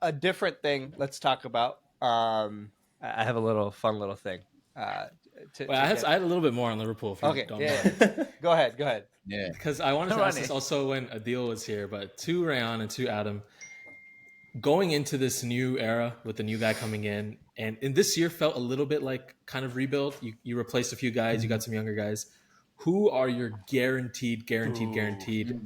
[SPEAKER 1] A different thing. Let's talk about. I have a fun little thing.
[SPEAKER 2] I had a little bit more on Liverpool. If you don't mind.
[SPEAKER 1] Go ahead.
[SPEAKER 2] Yeah, because I wanted to ask this also when Adil was here, but to Rayan and to Adam, going into this new era with the new guy coming in, and this year felt a little bit like kind of rebuild. You replaced a few guys, you got some younger guys. Who are your guaranteed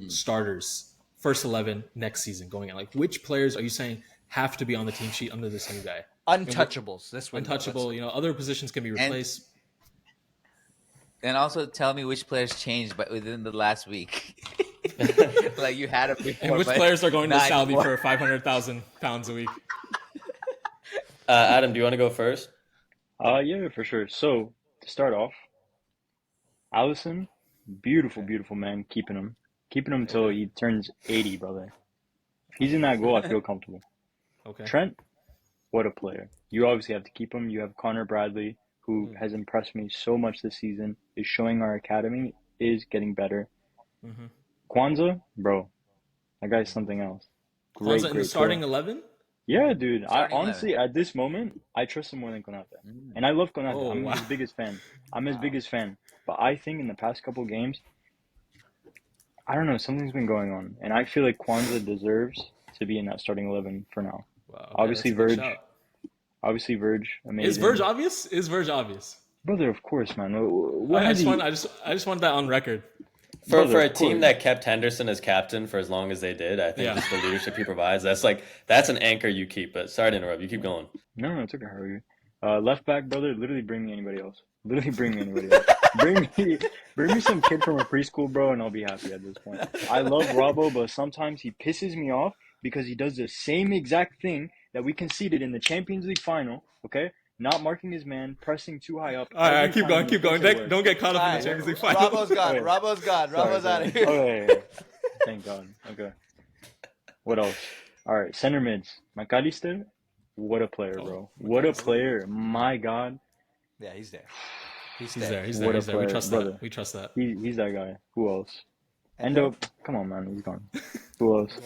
[SPEAKER 2] starters, first 11 next season going in? Like, which players are you saying have to be on the team sheet under this new guy?
[SPEAKER 1] Untouchables. This one.
[SPEAKER 2] Untouchable. Other positions can be replaced.
[SPEAKER 3] And also tell me which players changed, but within the last week. Like you had it before.
[SPEAKER 2] And which players are going to Saudi for £500,000 a week?
[SPEAKER 5] Adam, do you want to go first?
[SPEAKER 4] Yeah, for sure. So to start off, Alisson, beautiful man, keeping him until he turns 80, brother. If he's in that goal, I feel comfortable.
[SPEAKER 2] Okay.
[SPEAKER 4] Trent, what a player. You obviously have to keep him. You have Connor Bradley, who has impressed me so much this season, is showing our academy is getting better.
[SPEAKER 2] Mm-hmm.
[SPEAKER 4] Kwanzaa, bro, that guy's something else.
[SPEAKER 2] Kwanzaa in the starting 11?
[SPEAKER 4] Yeah, dude.
[SPEAKER 3] Starting
[SPEAKER 4] Honestly, at this moment, I trust him more than Konate. And I love Konate.
[SPEAKER 2] Oh,
[SPEAKER 4] I'm his biggest fan. But I think in the past couple games, I don't know, something's been going on. And I feel like Kwanzaa deserves to be in that starting 11 for now.
[SPEAKER 2] Wow, okay,
[SPEAKER 4] obviously, Verge, amazing.
[SPEAKER 2] Is Verge obvious?
[SPEAKER 4] Brother, of course, man.
[SPEAKER 2] I just want that on record.
[SPEAKER 5] For a team that kept Henderson as captain for as long as they did, I think just the leadership he provides, that's an anchor you keep. But sorry to interrupt, you keep going.
[SPEAKER 4] No, it's okay, Harvey. Left back, brother, literally bring me anybody else. bring me some kid from a preschool, bro, and I'll be happy at this point. I love Robbo, but sometimes he pisses me off because he does the same exact thing that we conceded in the Champions League final, okay? Not marking his man, pressing too high up.
[SPEAKER 2] All right, keep going. Don't get caught up in the Champions League final.
[SPEAKER 1] Robbo's gone. Robbo's out of here.
[SPEAKER 4] Okay. Thank God. Okay. What else? All right, center mids. McAllister, what a player, bro. What a player. My God.
[SPEAKER 1] Yeah, he's there.
[SPEAKER 2] He's there.
[SPEAKER 4] What a player,
[SPEAKER 2] We trust
[SPEAKER 4] brother.
[SPEAKER 2] that. We trust that.
[SPEAKER 4] He's that guy. Who else? Endo. Come on, man. He's gone. Who else?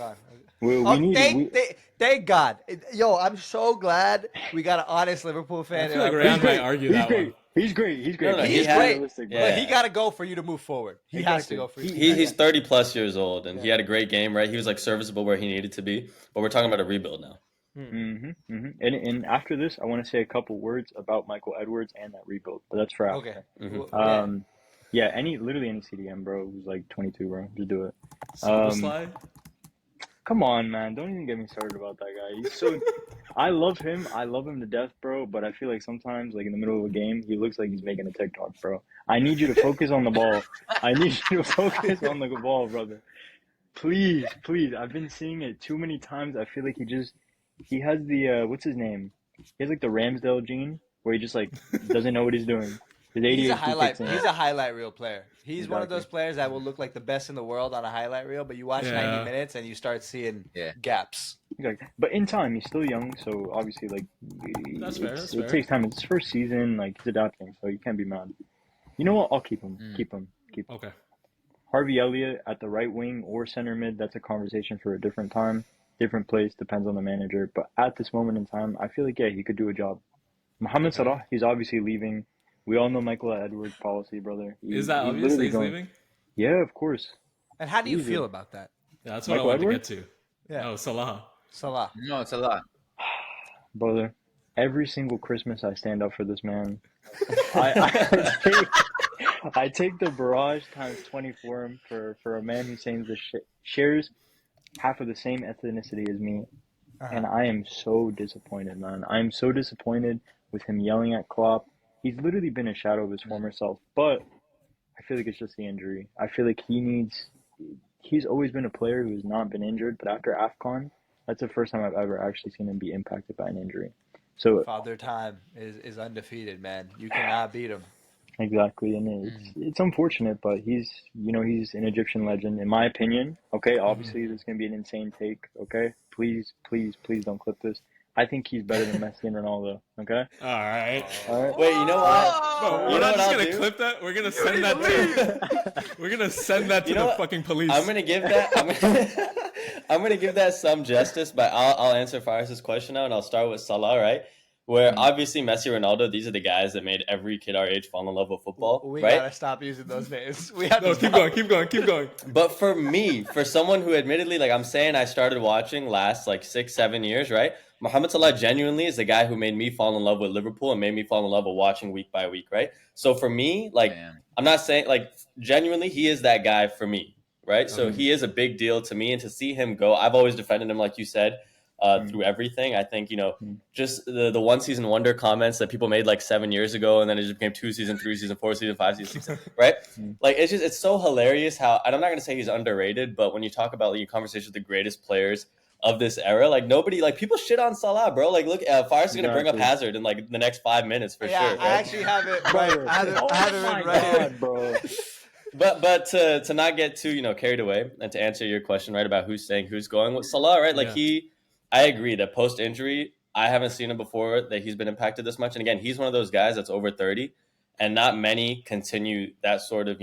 [SPEAKER 1] Thank God. Yo, I'm so glad we got an honest Liverpool fan.
[SPEAKER 2] I feel like Rand might argue that one.
[SPEAKER 4] He's great.
[SPEAKER 1] He's great. But he got to go for you to move forward. He has to go for you.
[SPEAKER 5] He's 30 plus years old, and he had a great game, right? He was serviceable where he needed to be. But we're talking about a rebuild now.
[SPEAKER 4] And after this, I want to say a couple words about Michael Edwards and that rebuild, but that's for after.
[SPEAKER 1] Okay.
[SPEAKER 4] Literally any CDM, bro, who's 22, bro. Just do it.
[SPEAKER 2] Slide.
[SPEAKER 4] Come on, man. Don't even get me started about that guy. He's so... I love him. I love him to death, bro. But I feel like sometimes, in the middle of a game, he looks like he's making a TikTok, bro. I need you to focus on the ball. Brother. Please. I've been seeing it too many times. I feel like he has the, what's his name? He has, the Ramsdale gene, where he just, doesn't know what he's doing. He's a
[SPEAKER 1] highlight reel player. He's one of those players that will look like the best in the world on a highlight reel, but you watch 90 minutes and you start seeing gaps.
[SPEAKER 4] Exactly. But in time, he's still young, so obviously,
[SPEAKER 2] that's fair.
[SPEAKER 4] It takes time. It's his first season, he's adapting, so you can't be mad. You know what? I'll keep him. Keep him.
[SPEAKER 2] Okay.
[SPEAKER 4] Harvey Elliott at the right wing or center mid, that's a conversation for a different time, different place, depends on the manager. But at this moment in time, I feel like, he could do a job. Mohamed Salah, he's obviously leaving. We all know Michael Edwards' policy, brother.
[SPEAKER 2] Is that obvious that he's leaving?
[SPEAKER 4] Yeah, of course.
[SPEAKER 1] And how do you feel about that?
[SPEAKER 2] Yeah, that's what I wanted to get to.
[SPEAKER 1] Yeah.
[SPEAKER 2] No, Salah.
[SPEAKER 3] No, it's a lot.
[SPEAKER 4] Brother, every single Christmas I stand up for this man. I take the barrage times 20 for him for a man who shares half of the same ethnicity as me, and
[SPEAKER 1] Uh-huh.
[SPEAKER 4] I am so disappointed, man. I am so disappointed with him yelling at Klopp. He's literally been a shadow of his former self, but I feel like it's just the injury. I feel like he's always been a player who's not been injured, but after AFCON, that's the first time I've ever actually seen him be impacted by an injury. So
[SPEAKER 1] Father Time is undefeated, man. You cannot beat him.
[SPEAKER 4] exactly, and it's unfortunate, but he's an Egyptian legend, in my opinion. Okay, obviously this is gonna be an insane take. Okay, please, please, please don't clip this. I think he's better than Messi and Ronaldo. Okay,
[SPEAKER 2] All right.
[SPEAKER 4] all right.
[SPEAKER 5] Wait, you know what?
[SPEAKER 2] Bro,
[SPEAKER 5] You
[SPEAKER 2] we're
[SPEAKER 5] know
[SPEAKER 2] not
[SPEAKER 5] what
[SPEAKER 2] just
[SPEAKER 5] I'll
[SPEAKER 2] gonna
[SPEAKER 5] do?
[SPEAKER 2] clip that. We're gonna send that to. We're gonna send that to
[SPEAKER 5] You know
[SPEAKER 2] the
[SPEAKER 5] what?
[SPEAKER 2] fucking police.
[SPEAKER 5] I'm gonna give that. I'm gonna give that some justice, but I'll answer Faris's question now, and I'll start with Salah, right? Where obviously Messi, Ronaldo, these are the guys that made every kid our age fall in love with football,
[SPEAKER 1] We
[SPEAKER 5] right?
[SPEAKER 1] gotta stop using those names. We have
[SPEAKER 2] No,
[SPEAKER 1] to
[SPEAKER 2] keep
[SPEAKER 1] stop.
[SPEAKER 2] going, keep going, keep going.
[SPEAKER 5] But for me, for someone who admittedly, like I'm saying, I started watching last like 6-7 years, right? Mohamed Salah genuinely is the guy who made me fall in love with Liverpool and made me fall in love with watching week by week, right? So for me, like
[SPEAKER 3] Damn.
[SPEAKER 5] I'm not saying like genuinely, he is that guy for me, right? So he is a big deal to me, and to see him go, I've always defended him, like you said, through everything. I think just the one season wonder comments that people made like 7 years ago, and then it just became 2 season, 3 season, 4 season, 5 season, 6 season, right? Like it's so hilarious how, and I'm not gonna say he's underrated, but when you talk about your conversation with the greatest players of this era, like nobody, like people shit on Salah, bro. Like look, Faris is gonna bring up
[SPEAKER 4] Exactly.
[SPEAKER 5] Hazard in like the next 5 minutes for
[SPEAKER 1] Yeah,
[SPEAKER 5] sure.
[SPEAKER 1] I
[SPEAKER 5] Right?
[SPEAKER 1] actually have it right.
[SPEAKER 4] Brother,
[SPEAKER 1] I have it,
[SPEAKER 4] oh
[SPEAKER 1] I have it
[SPEAKER 4] my
[SPEAKER 1] right here.
[SPEAKER 4] God, bro.
[SPEAKER 5] But to not get too carried away, and to answer your question right about who's saying who's going with Salah, right? Like
[SPEAKER 2] Yeah.
[SPEAKER 5] I agree that post injury, I haven't seen him before that he's been impacted this much. And again, he's one of those guys that's over 30, and not many continue that sort of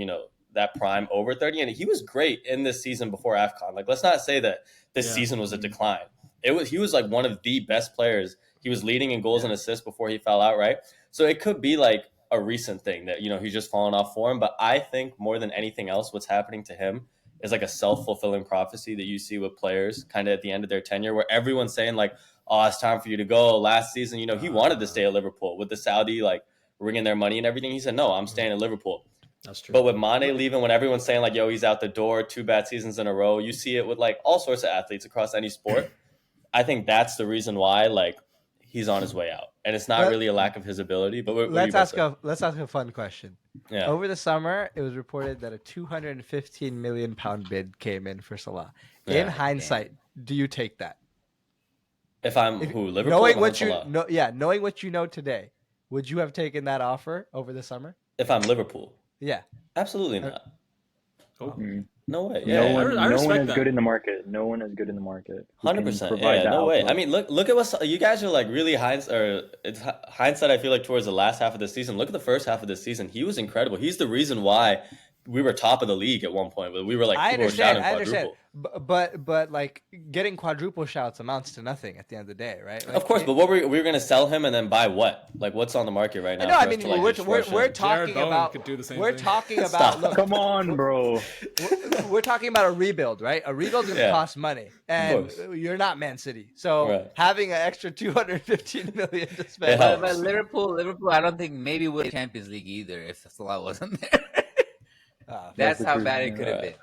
[SPEAKER 5] that prime over 30. And he was great in this season before AFCON. Like let's not say that this season was a decline. He was like one of the best players. He was leading in goals and assists before he fell out, right? So it could be like a recent thing that he's just fallen off form. But I think more than anything else, what's happening to him is like a self-fulfilling prophecy that you see with players kind of at the end of their tenure, where everyone's saying like, oh, it's time for you to go. Last season, he wanted to stay at Liverpool with the Saudi like ringing their money and everything. He said, no, I'm staying at Liverpool.
[SPEAKER 2] That's true.
[SPEAKER 5] But with Mane leaving, when everyone's saying like, yo, he's out the door, 2 bad seasons in a row, you see it with like all sorts of athletes across any sport. I think that's the reason why like he's on his way out, and it's not really a lack of his ability. But what
[SPEAKER 1] Let's
[SPEAKER 5] you
[SPEAKER 1] ask
[SPEAKER 5] about
[SPEAKER 1] let's ask a fun question.
[SPEAKER 5] to say? Yeah.
[SPEAKER 1] Over the summer, it was reported that a 215 million pound bid came in for Salah. In
[SPEAKER 5] Yeah.
[SPEAKER 1] hindsight, do you take that?
[SPEAKER 5] If I'm Liverpool,
[SPEAKER 1] Knowing
[SPEAKER 5] or
[SPEAKER 1] what you
[SPEAKER 5] Salah?
[SPEAKER 1] knowing what you know today, would you have taken that offer over the summer?
[SPEAKER 5] If I'm Liverpool,
[SPEAKER 1] Yeah.
[SPEAKER 5] absolutely not.
[SPEAKER 2] Oh.
[SPEAKER 5] No way.
[SPEAKER 4] No
[SPEAKER 5] Yeah,
[SPEAKER 4] one,
[SPEAKER 2] I
[SPEAKER 4] no
[SPEAKER 2] respect
[SPEAKER 4] one is
[SPEAKER 2] that.
[SPEAKER 4] good in the market. No one is good in the market. who can
[SPEAKER 5] 100%.
[SPEAKER 4] provide
[SPEAKER 5] Yeah,
[SPEAKER 4] that
[SPEAKER 5] no way.
[SPEAKER 4] output.
[SPEAKER 5] I mean, look at what you guys are like. Really hindsight. I feel like towards the last half of the season. Look at the first half of the season. He was incredible. He's the reason why we were top of the league at one point. But we were like
[SPEAKER 1] I
[SPEAKER 5] people were
[SPEAKER 1] understand.
[SPEAKER 5] shouting
[SPEAKER 1] I understand.
[SPEAKER 5] quadruple.
[SPEAKER 1] But like getting quadruple shouts amounts to nothing at the end of the day, right? Like,
[SPEAKER 5] Of course, but what we were going to sell him and then buy what? Like what's on the market right now?
[SPEAKER 1] No, I
[SPEAKER 5] for us
[SPEAKER 1] mean
[SPEAKER 5] to, like,
[SPEAKER 1] we're
[SPEAKER 5] just rush
[SPEAKER 1] we're
[SPEAKER 5] in?
[SPEAKER 1] talking
[SPEAKER 2] Bowen
[SPEAKER 1] about
[SPEAKER 2] could do the same
[SPEAKER 1] we're
[SPEAKER 2] thing.
[SPEAKER 1] talking about
[SPEAKER 5] Stop.
[SPEAKER 1] look.
[SPEAKER 4] Come on, bro.
[SPEAKER 1] We're talking about a rebuild, right? A rebuild's gonna
[SPEAKER 5] Yeah.
[SPEAKER 1] cost money, and
[SPEAKER 5] course.
[SPEAKER 1] you're not Man City, so
[SPEAKER 5] Right.
[SPEAKER 1] having an extra 215 million to
[SPEAKER 5] It
[SPEAKER 1] spend.
[SPEAKER 5] helps.
[SPEAKER 3] But Liverpool, I don't think maybe would Champions League either if Salah wasn't there. That's
[SPEAKER 4] the
[SPEAKER 3] how
[SPEAKER 4] truth,
[SPEAKER 3] bad it
[SPEAKER 4] yeah.
[SPEAKER 3] could have
[SPEAKER 5] Right.
[SPEAKER 3] been.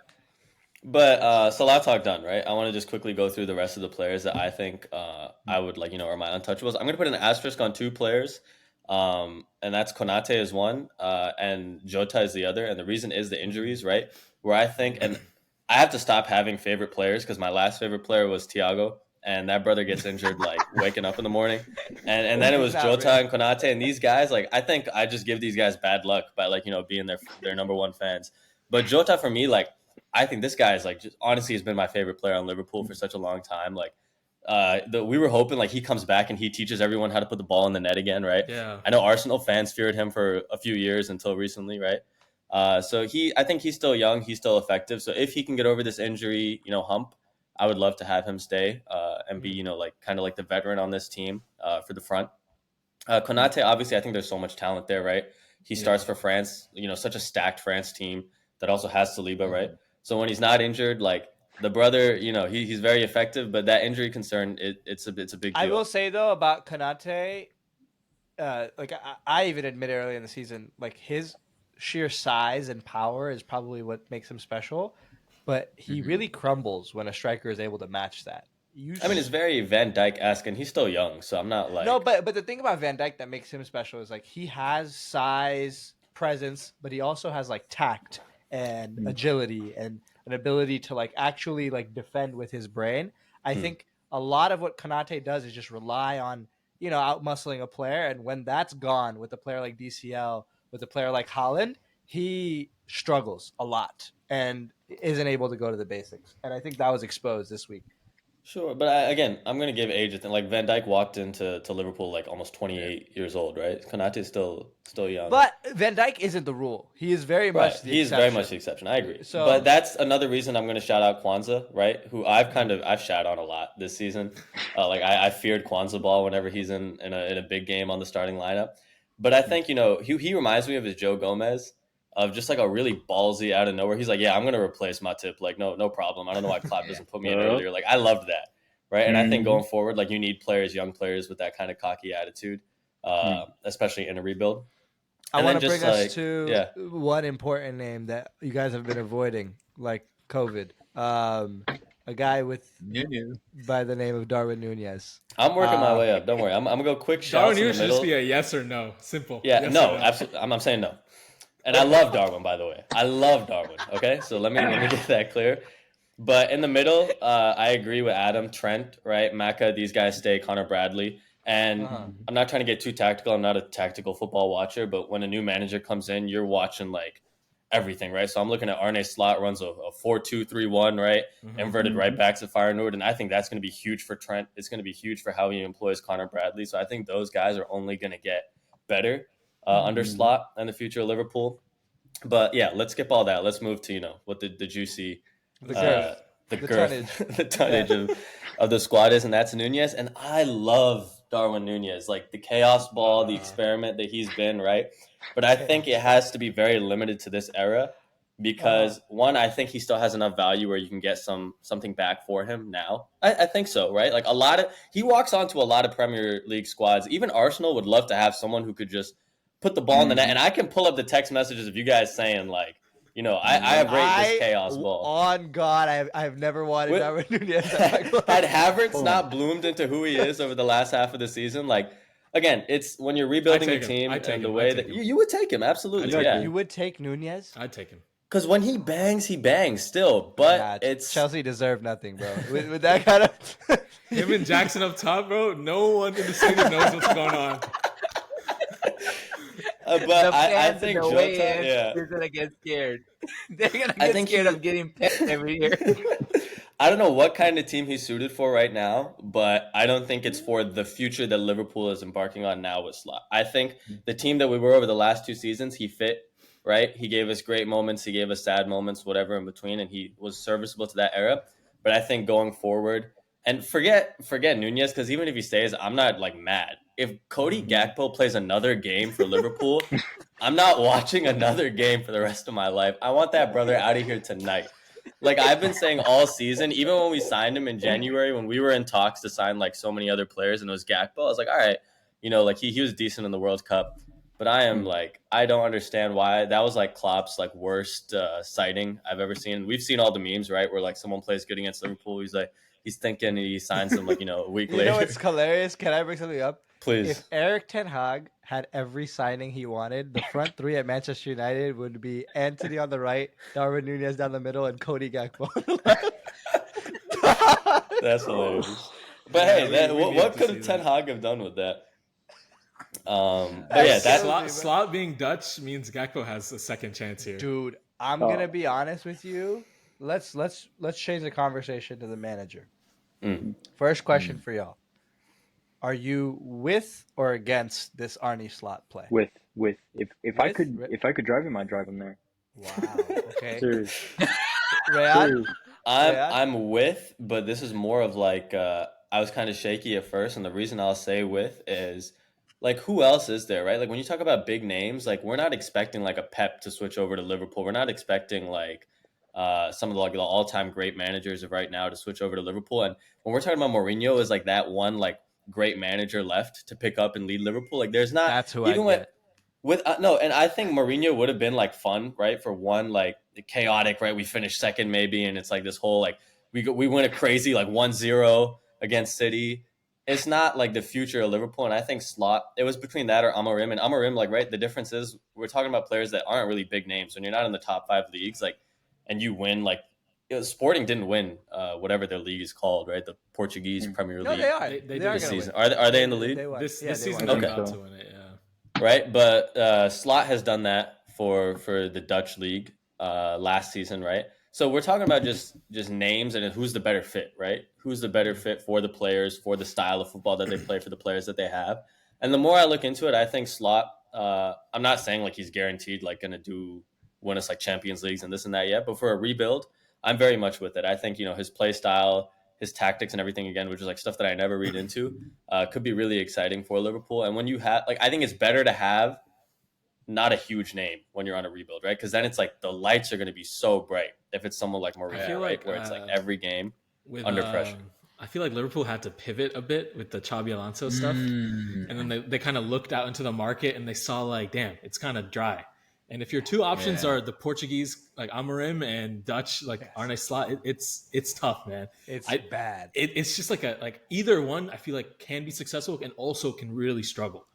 [SPEAKER 5] But Salah talk done, right? I want to just quickly go through the rest of the players that I think I would like, are my untouchables. I'm going to put an asterisk on 2 players, and that's Konate is one, and Jota is the other. And the reason is the injuries, right? Where I think, and I have to stop having favorite players because my last favorite player was Thiago, and that brother gets injured like waking up in the morning, and then it was Jota and Konate, and these guys, like I think I just give these guys bad luck by like being their number one fans. But Jota for me, like. I think this guy is like just honestly has been my favorite player on Liverpool for such a long time. Like, we were hoping like he comes back and he teaches everyone how to put the ball in the net again, right?
[SPEAKER 2] Yeah.
[SPEAKER 5] I know Arsenal fans feared him for a few years until recently, right? So I think he's still young, he's still effective. So if he can get over this injury, hump, I would love to have him stay and be, like kind of like the veteran on this team for the front. Konate, obviously, I think there's so much talent there, right? He starts for France, such a stacked France team that also has Saliba, right? So when he's not injured, like the brother, he's very effective, but that injury concern, it's a big deal.
[SPEAKER 1] I will say though about Konate, like I even admitted early in the season, like his sheer size and power is probably what makes him special. but he
[SPEAKER 3] Mhm.
[SPEAKER 1] really crumbles when a striker is able to match that.
[SPEAKER 5] I mean, it's very Van Dyke-esque, and he's still young, so I'm not like
[SPEAKER 1] No, but the thing about Van Dijk that makes him special is like he has size, presence, but he also has like tact and agility and an ability to like actually like defend with his brain. I think a lot of what Konate does is just rely on, out muscling a player, and when that's gone with a player like DCL, with a player like Holland, he struggles a lot and isn't able to go to the basics. And I think that was exposed this week.
[SPEAKER 5] Sure, but again, I'm gonna give age a thing. Like Van Dyke walked into Liverpool like almost 28 years old, right? Konate's still young.
[SPEAKER 1] But Van Dijk isn't the rule. He is very
[SPEAKER 5] Right,
[SPEAKER 1] much the
[SPEAKER 5] he's
[SPEAKER 1] exception.
[SPEAKER 5] very much the exception. I agree.
[SPEAKER 1] So-
[SPEAKER 5] But that's another reason I'm going to shout out Kwanzaa, right? Who I've shat on a lot this season. Like I feared Kwanzaa ball whenever he's in a big game on the starting lineup. But I think he reminds me of his Joe Gomez, of just like a really ballsy out of nowhere. He's like, yeah, I'm going to replace Matip. Like no problem. I don't know why Klopp doesn't put me in earlier. Like I loved that, right? And I think going forward, like you need young players with that kind of cocky attitude, especially in a rebuild.
[SPEAKER 1] I
[SPEAKER 5] And
[SPEAKER 1] want
[SPEAKER 5] then
[SPEAKER 1] to bring
[SPEAKER 5] just,
[SPEAKER 1] us
[SPEAKER 5] like,
[SPEAKER 1] to
[SPEAKER 5] yeah.
[SPEAKER 1] one important name that you guys have been avoiding, like COVID. A guy by the name of Darwin Nunez.
[SPEAKER 5] I'm working my way up. Don't worry. I'm gonna go quick
[SPEAKER 2] Darwin
[SPEAKER 5] shouts in the
[SPEAKER 2] Nunez should
[SPEAKER 5] middle.
[SPEAKER 2] just be a yes or no. Simple.
[SPEAKER 5] Yeah,
[SPEAKER 2] Yes
[SPEAKER 5] no,
[SPEAKER 2] or no.
[SPEAKER 5] absolutely. I'm saying no. And I love Darwin, by the way. I love Darwin. Okay, so let me get that clear. But in the middle, I agree with Adam, Trent, right? Maka, these guys stay. Connor Bradley, and I'm not trying to get too tactical. I'm not a tactical football watcher, but when a new manager comes in, you're watching like everything, right? So I'm looking at Arne Slot runs a 4-2-3-1, right? Inverted right backs at Feyenoord, and I think that's going to be huge for Trent. It's going to be huge for how he employs Connor Bradley. So I think those guys are only going to get better under Slot in the future of Liverpool. But yeah, let's skip all that. Let's move to what the juicy,
[SPEAKER 1] The girth.
[SPEAKER 5] the
[SPEAKER 1] The
[SPEAKER 5] girth,
[SPEAKER 1] tonnage.
[SPEAKER 5] the tonnage of the squad is, and that's Nunez. And I love Darwin Nunez, like the chaos ball, the experiment that he's been, right? But I think it has to be very limited to this era because one, I think he still has enough value where you can get something back for him now. I think so, right? Like he walks onto a lot of Premier League squads. Even Arsenal would love to have someone who could just put the ball in the net. And I can pull up the text messages of you guys saying like, I have rated this chaos ball.
[SPEAKER 1] On God, I have never wanted Darwin Nunez.
[SPEAKER 5] Had Havertz not bloomed into who he is over the last half of the season, like again, it's when you're rebuilding a team and the way that you would take him, absolutely, yeah.
[SPEAKER 1] You would take Nunez?
[SPEAKER 2] I'd take him.
[SPEAKER 5] Because when he bangs still. But it's
[SPEAKER 1] Chelsea deserve nothing, bro. With that kind of
[SPEAKER 2] him and Jackson up top, bro. No one in the stadium knows what's going on.
[SPEAKER 3] But
[SPEAKER 5] I think Jota,
[SPEAKER 3] they're gonna get scared. They're gonna get scared of getting pecked every year.
[SPEAKER 5] I don't know what kind of team he's suited for right now, but I don't think it's for the future that Liverpool is embarking on now with Slot. I think the team that we were over the last 2 seasons, he fit, right? He gave us great moments, he gave us sad moments, whatever in between, and he was serviceable to that era. But I think going forward, and forget Nunez, because even if he stays, I'm not like mad. If Cody Gakpo plays another game for Liverpool, I'm not watching another game for the rest of my life. I want that brother out of here tonight. Like I've been saying all season, even when we signed him in January, when we were in talks to sign like so many other players and it was Gakpo, I was like, all right, like he was decent in the World Cup. But I am like, I don't understand why. That was like Klopp's like worst sighting I've ever seen. We've seen all the memes, right? Where like someone plays good against Liverpool. He's thinking he signs them like, a week later.
[SPEAKER 1] You know what's hilarious? Can I bring something up?
[SPEAKER 5] Please.
[SPEAKER 1] If Eric Ten Hag had every signing he wanted, the front three at Manchester United would be Anthony on the right, Darwin Nunez down the middle, and Cody Gakpo on the left.
[SPEAKER 5] That's hilarious. But hey, what could Ten Hag have done with that? But yeah, that's
[SPEAKER 2] Slot being Dutch means Gakpo has a second chance here.
[SPEAKER 1] Dude, I'm gonna be honest with you. Let's change the conversation to the manager. First question for y'all: are you with or against this Arne Slot play?
[SPEAKER 4] With if I could drive him, I'd drive him there.
[SPEAKER 1] Wow. Okay.
[SPEAKER 4] Serious.
[SPEAKER 1] Rayad?
[SPEAKER 5] I'm with, but this is more of like I was kind of shaky at first, and the reason I'll say with is like who else is there, right? Like when you talk about big names, like we're not expecting like a Pep to switch over to Liverpool. We're not expecting like some of the all-time great managers of right now to switch over to Liverpool. And when we're talking about Mourinho is like that one like great manager left to pick up and lead Liverpool. Like there's not.
[SPEAKER 1] That's who
[SPEAKER 5] even
[SPEAKER 1] I
[SPEAKER 5] when,
[SPEAKER 1] get.
[SPEAKER 5] With no, and I think Mourinho would have been like fun, right? For one, like chaotic, right? We finish second maybe, and it's like this whole like we win a crazy like 1-0 against City. It's not like the future of Liverpool, and I think Slot. It was between that or Amorim, and Amorim, like right. The difference is we're talking about players that aren't really big names. When you're not in the top 5 leagues, like, and you win, like Sporting didn't win whatever their league is called, right? The Portuguese Premier League.
[SPEAKER 1] No, they are.
[SPEAKER 2] They
[SPEAKER 1] are
[SPEAKER 5] this
[SPEAKER 1] gonna
[SPEAKER 5] season.
[SPEAKER 1] win.
[SPEAKER 5] Are they in the league?
[SPEAKER 1] They won.
[SPEAKER 2] This
[SPEAKER 1] they
[SPEAKER 2] season
[SPEAKER 1] won.
[SPEAKER 2] they're
[SPEAKER 5] Okay.
[SPEAKER 2] about to win it. Yeah.
[SPEAKER 5] Right, but Slot has done that for the Dutch league last season, right? So we're talking about just names and who's the better fit, right? Who's the better fit for the players, for the style of football that they play, for the players that they have. And the more I look into it, I think Slot. I'm not saying like he's guaranteed like going to win us like Champions Leagues and this and that yet, but for a rebuild, I'm very much with it. I think his play style, his tactics, and everything again, which is like stuff that I never read into, could be really exciting for Liverpool. And when you have I think it's better to have not a huge name when you're on a rebuild, right? Because then it's like the lights are going to be so bright if it's someone like Mourinho,
[SPEAKER 2] feel
[SPEAKER 5] right?
[SPEAKER 2] like,
[SPEAKER 5] Where it's like every game under pressure.
[SPEAKER 2] I feel like Liverpool had to pivot a bit with the Xabi Alonso stuff, and then they kind of looked out into the market and they saw like, damn, it's kind of dry. And if your two options are the Portuguese like Amorim and Dutch like Arne Slot, it's tough, man.
[SPEAKER 1] It's bad.
[SPEAKER 2] It's just like either one I feel like can be successful and also can really struggle.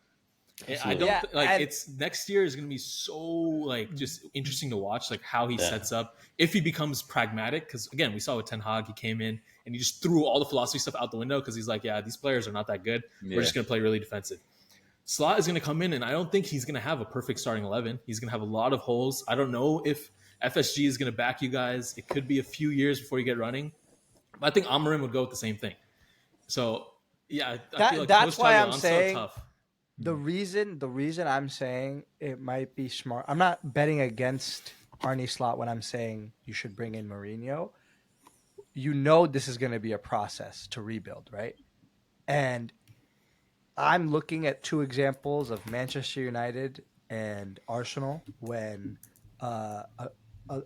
[SPEAKER 2] I don't it's next year is going to be so like just interesting to watch like how he sets up if he becomes pragmatic, because again we saw with Ten Hag, he came in and he just threw all the philosophy stuff out the window because he's like, yeah, these players are not that good. We're just going to play really defensive. Slot is going to come in and I don't think he's going to have a perfect starting 11. He's going to have a lot of holes. I don't know if FSG is going to back you guys. It could be a few years before you get running. But I think Amorim would go with the same thing. So yeah, I feel like
[SPEAKER 1] that's why I'm saying
[SPEAKER 2] tough.
[SPEAKER 1] The reason I'm saying it might be smart. I'm not betting against Arne Slot when I'm saying you should bring in Mourinho. This is going to be a process to rebuild, right? And I'm looking at 2 examples of Manchester United and Arsenal when a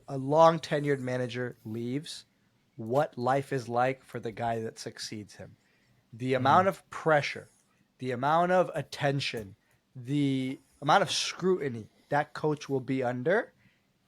[SPEAKER 1] long tenured manager leaves, what life is like for the guy that succeeds him. The amount of pressure, the amount of attention, the amount of scrutiny that coach will be under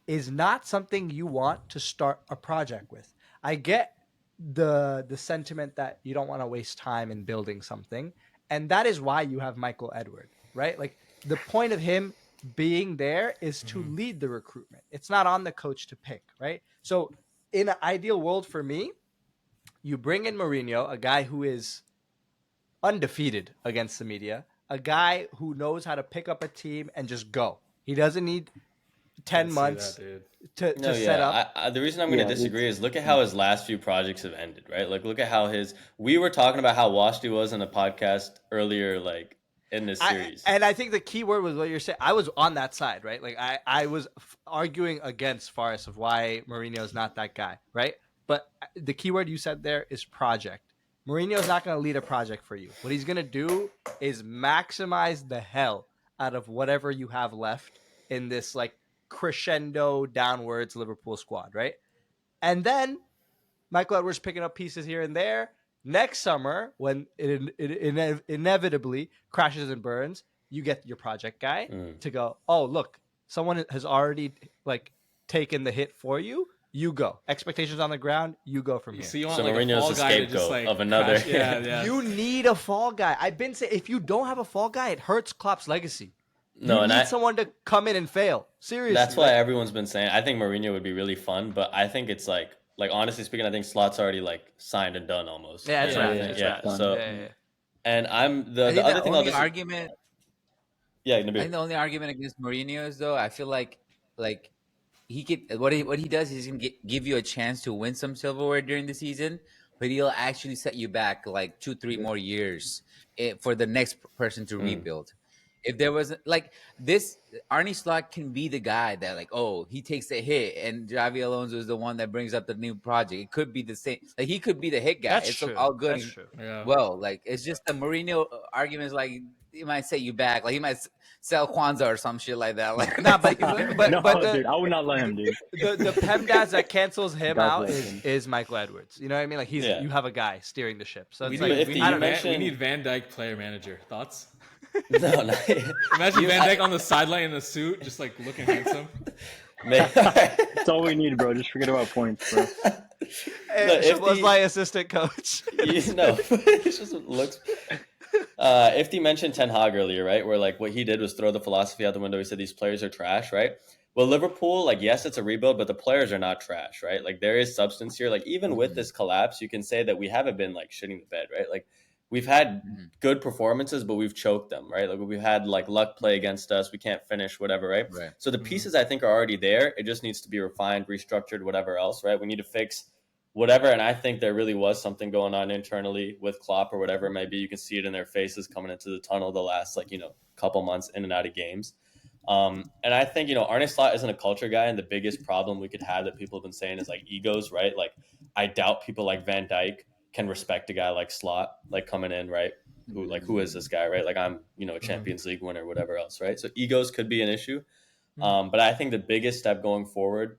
[SPEAKER 1] is not something you want to start a project with. I get the sentiment that you don't want to waste time in building something. And that is why you have Michael Edward, right? Like the point of him being there is to lead the recruitment. It's not on the coach to pick, right? So in an ideal world for me, you bring in Mourinho, a guy who is undefeated against the media, a guy who knows how to pick up a team and just go. He doesn't need 10 months to set up.
[SPEAKER 5] The reason I'm going to disagree is look at how his last few projects have ended, right? Like, look at how we were talking about how washed he was in a podcast earlier, like in this series.
[SPEAKER 1] And I think the key word was what you're saying. I was on that side, right? Like I was arguing against Forrest of why Mourinho is not that guy, right? But the key word you said there is project. Mourinho's not going to lead a project for you. What he's going to do is maximize the hell out of whatever you have left in this like crescendo downwards Liverpool squad, right? And then Michael Edwards picking up pieces here and there. Next summer, when it inevitably crashes and burns, you get your project guy to go, oh, look, someone has already like taken the hit for you. You go. Expectations on the ground. You go from here.
[SPEAKER 2] So you want
[SPEAKER 5] So
[SPEAKER 2] like
[SPEAKER 5] Mourinho's
[SPEAKER 2] a fall
[SPEAKER 5] the
[SPEAKER 2] guy to
[SPEAKER 5] scapegoat
[SPEAKER 2] just like
[SPEAKER 5] of another.
[SPEAKER 2] crash. Yeah.
[SPEAKER 1] You need a fall guy. I've been saying if you don't have a fall guy, it hurts Klopp's legacy.
[SPEAKER 5] No,
[SPEAKER 1] you
[SPEAKER 5] and
[SPEAKER 1] need someone to come in and fail. Seriously.
[SPEAKER 5] That's why everyone's been saying. I think Mourinho would be really fun, but I think it's like honestly speaking, I think Slot's already like signed and done almost.
[SPEAKER 1] Yeah, that's right. That's
[SPEAKER 5] Yeah.
[SPEAKER 1] right.
[SPEAKER 5] So,
[SPEAKER 1] Yeah.
[SPEAKER 5] and I'm the
[SPEAKER 3] I think
[SPEAKER 5] other
[SPEAKER 3] the
[SPEAKER 5] thing.
[SPEAKER 3] only argument.
[SPEAKER 5] Yeah,
[SPEAKER 3] I think the only argument against Mourinho is though I feel like he could what he does is he can give you a chance to win some silverware during the season, but he'll actually set you back like 2-3 more years for the next person to rebuild. If there was like this, Arne Slot can be the guy that like, oh, he takes the hit, and Xavi Alonso is the one that brings up the new project. It could be the same. Like he could be the hit guy.
[SPEAKER 1] That's
[SPEAKER 3] it's
[SPEAKER 1] true.
[SPEAKER 3] all good.
[SPEAKER 1] That's true.
[SPEAKER 2] Yeah.
[SPEAKER 3] Well, like it's just the Mourinho argument is like he might set you back. Like he might sell Kwanzaa or some shit like that. Like
[SPEAKER 1] No, but
[SPEAKER 4] Dude, I would not let him, dude.
[SPEAKER 1] the PEMDAS that cancels him
[SPEAKER 4] God
[SPEAKER 1] out
[SPEAKER 4] bless him.
[SPEAKER 1] is Michael Edwards. You know what I mean? Like you have a guy steering the ship. So it's
[SPEAKER 2] We
[SPEAKER 1] like
[SPEAKER 2] need,
[SPEAKER 5] if
[SPEAKER 2] we
[SPEAKER 5] you
[SPEAKER 2] need,
[SPEAKER 5] mention-
[SPEAKER 2] we need Van Dijk player manager. Thoughts?
[SPEAKER 5] No, no.
[SPEAKER 2] Imagine Van Dijk on the sideline in a suit, just like looking handsome.
[SPEAKER 4] That's all we need, bro. Just forget about points, bro.
[SPEAKER 1] It was my assistant coach.
[SPEAKER 5] It just looks. If you mentioned Ten Hag earlier, right, where like what he did was throw the philosophy out the window. He said these players are trash, right? Well, Liverpool, like, yes, it's a rebuild, but the players are not trash, right? Like, there is substance here. Like, even with this collapse, you can say that we haven't been like shitting the bed, right? Like, we've had good performances, but we've choked them, right? Like, we've had like luck play against us. We can't finish, whatever, right? So the pieces I think are already there. It just needs to be refined, restructured, whatever else, right? We need to fix whatever. And I think there really was something going on internally with Klopp or whatever it might be. You can see it in their faces coming into the tunnel the last couple months in and out of games. And I think, Arne Slot isn't a culture guy, and the biggest problem we could have that people have been saying is like egos, right? Like, I doubt people like Van Dijk can respect a guy like Slot, like coming in, right? Who is this guy, right? Like, I'm, a Champions League winner, whatever else, right? So egos could be an issue. But I think the biggest step going forward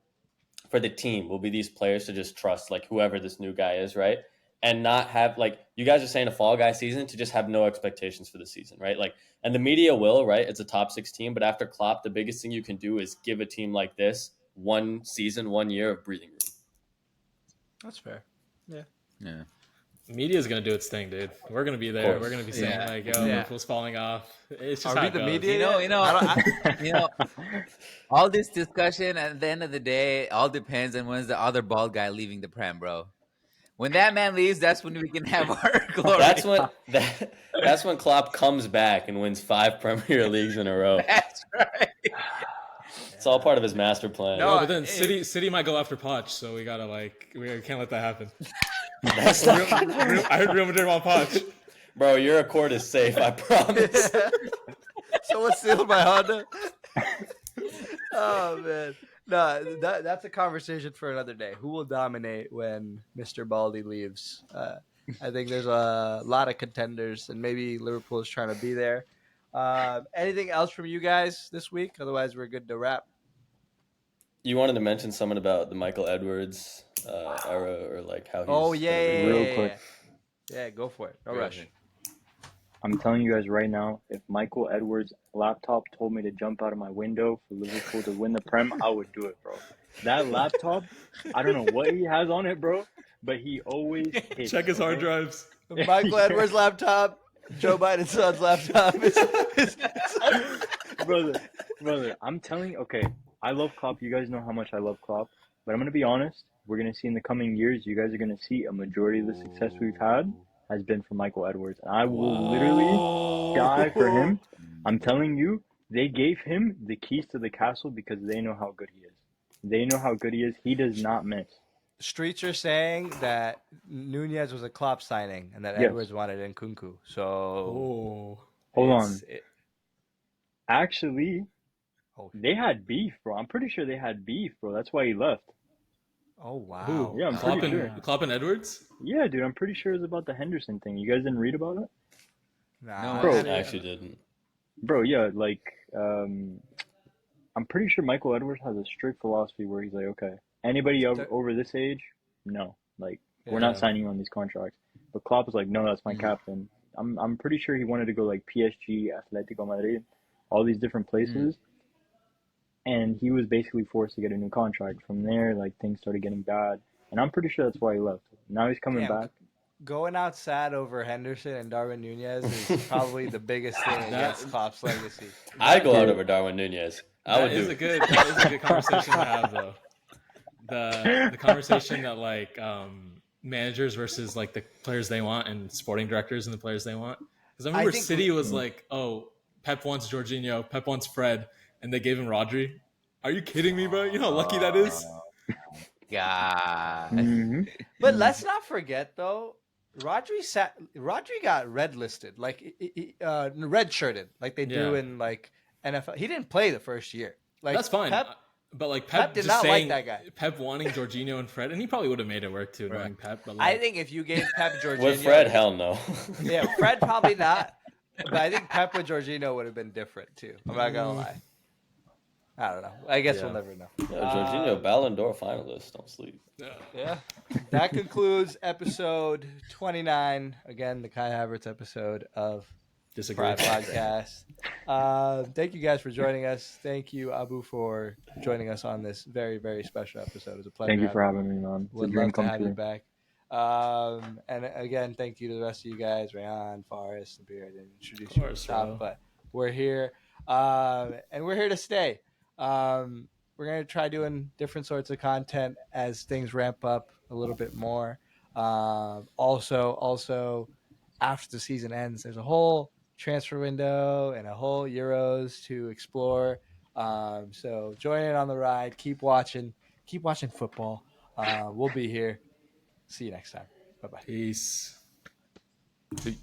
[SPEAKER 5] for the team will be these players to just trust like whoever this new guy is, right? And not have, like, you guys are saying a fall guy season, to just have no expectations for the season, right? Like, and the media will, right? It's a top 6 team, but after Klopp, the biggest thing you can do is give a team like this 1 season, 1 year of breathing room.
[SPEAKER 1] That's fair.
[SPEAKER 3] Yeah.
[SPEAKER 2] Media is gonna do its thing, dude. We're gonna be there. We're gonna be saying Liverpool's falling off. It's just
[SPEAKER 1] Are
[SPEAKER 2] how
[SPEAKER 1] we
[SPEAKER 2] it
[SPEAKER 1] the
[SPEAKER 2] goes.
[SPEAKER 1] media?
[SPEAKER 3] All this discussion at the end of the day, all depends on when's the other bald guy leaving the Prem, bro. When that man leaves, that's when we can have our glory.
[SPEAKER 5] That's when Klopp comes back and wins 5 Premier Leagues in a row.
[SPEAKER 3] That's right.
[SPEAKER 5] It's all part of his master plan.
[SPEAKER 2] No, but then City might go after Poch, so we can't let that happen.
[SPEAKER 5] That's not
[SPEAKER 2] I heard Real Madrid want Poch.
[SPEAKER 5] Bro, your Accord is safe, I promise.
[SPEAKER 1] Someone steal my Honda. Oh man, no, that's a conversation for another day. Who will dominate when Mr. Baldy leaves? I think there's a lot of contenders, and maybe Liverpool is trying to be there. Anything else from you guys this week? Otherwise, we're good to wrap.
[SPEAKER 5] You wanted to mention something about the Michael Edwards era, or like how he's...
[SPEAKER 1] Oh, yeah.
[SPEAKER 4] Real quick.
[SPEAKER 1] Yeah, go for it. No rush.
[SPEAKER 4] I'm telling you guys right now, if Michael Edwards' laptop told me to jump out of my window for Liverpool to win the Prem, I would do it, bro. That laptop, I don't know what he has on it, bro, but he always hits.
[SPEAKER 2] Check his hard drives.
[SPEAKER 1] Michael Edwards' laptop, Joe Biden's son's laptop.
[SPEAKER 4] Brother, I'm telling you, okay, I love Klopp. You guys know how much I love Klopp. But I'm going to be honest. We're going to see in the coming years, you guys are going to see a majority of the success we've had has been from Michael Edwards. And I will literally die for him. I'm telling you, they gave him the keys to the castle because they know how good he is. They know how good he is. He does not miss.
[SPEAKER 1] Streets are saying that Nunez was a Klopp signing and that Edwards wanted Nkunku. So
[SPEAKER 4] hold on. Actually, they had beef, bro. I'm pretty sure they had beef, bro. That's why he left.
[SPEAKER 1] Oh, wow.
[SPEAKER 2] Who?
[SPEAKER 4] Yeah, I'm pretty sure.
[SPEAKER 2] Klopp and Edwards?
[SPEAKER 4] Yeah, dude, I'm pretty sure it's about the Henderson thing. You guys didn't read about it?
[SPEAKER 1] Nah,
[SPEAKER 4] bro.
[SPEAKER 5] I actually didn't.
[SPEAKER 4] Bro, yeah, like, I'm pretty sure Michael Edwards has a strict philosophy where he's like, okay, anybody over this age, no. Like, we're not signing you on these contracts. But Klopp was like, no, that's my captain. I'm pretty sure he wanted to go like PSG, Atletico Madrid, all these different places. And he was basically forced to get a new contract. From there, like, things started getting bad. And I'm pretty sure that's why he left. Now he's coming back.
[SPEAKER 1] Going out sad over Henderson and Darwin Nunez is probably the biggest thing against Klopp's legacy.
[SPEAKER 5] I'd go out over Darwin Nunez.
[SPEAKER 2] That is a good conversation to have, though. The conversation that, like, managers versus, like, the players they want and sporting directors and the players they want. Because I remember City was like, oh, Pep wants Jorginho, Pep wants Fred, and they gave him Rodri. Are you kidding me, bro? You know how lucky that is?
[SPEAKER 3] God.
[SPEAKER 1] But let's not forget, though, Rodri got red listed, like red shirted, like they do in like NFL. He didn't play the first year. Like,
[SPEAKER 2] that's fine. But like Pep
[SPEAKER 1] did
[SPEAKER 2] just
[SPEAKER 1] not
[SPEAKER 2] saying,
[SPEAKER 1] like that guy.
[SPEAKER 2] Pep wanting Jorginho and Fred, and he probably would have made it work too, knowing Pep. But
[SPEAKER 1] I think if you gave Pep Jorginho
[SPEAKER 5] with Fred, hell no.
[SPEAKER 1] Yeah, Fred probably not. But I think Pep with Jorginho would have been different too. I'm not gonna lie. I don't know. I guess we'll never know.
[SPEAKER 5] Yeah, Jorginho, Ballon d'Or finalist. Don't sleep.
[SPEAKER 1] Yeah. That concludes episode 29. Again, the Kai Havertz episode of
[SPEAKER 2] Disagree.
[SPEAKER 1] Pride Podcast. Thank you guys for joining us. Thank you, Abou, for joining us on this very, very special episode. It was a pleasure.
[SPEAKER 4] Thank you for having me, man. It's a
[SPEAKER 1] Would
[SPEAKER 4] dream
[SPEAKER 1] love to
[SPEAKER 4] come
[SPEAKER 1] have you
[SPEAKER 4] true.
[SPEAKER 1] back. And again, thank you to the rest of you guys, Rayan, Forrest, and Beer. I didn't introduce you at the top, but we're here. And we're here to stay. We're going to try doing different sorts of content as things ramp up a little bit more. Also, after the season ends, there's a whole transfer window and a whole Euros to explore. So join in on the ride. Keep watching football. We'll be here. See you next time. Bye-bye.
[SPEAKER 2] Peace.
[SPEAKER 1] Peace.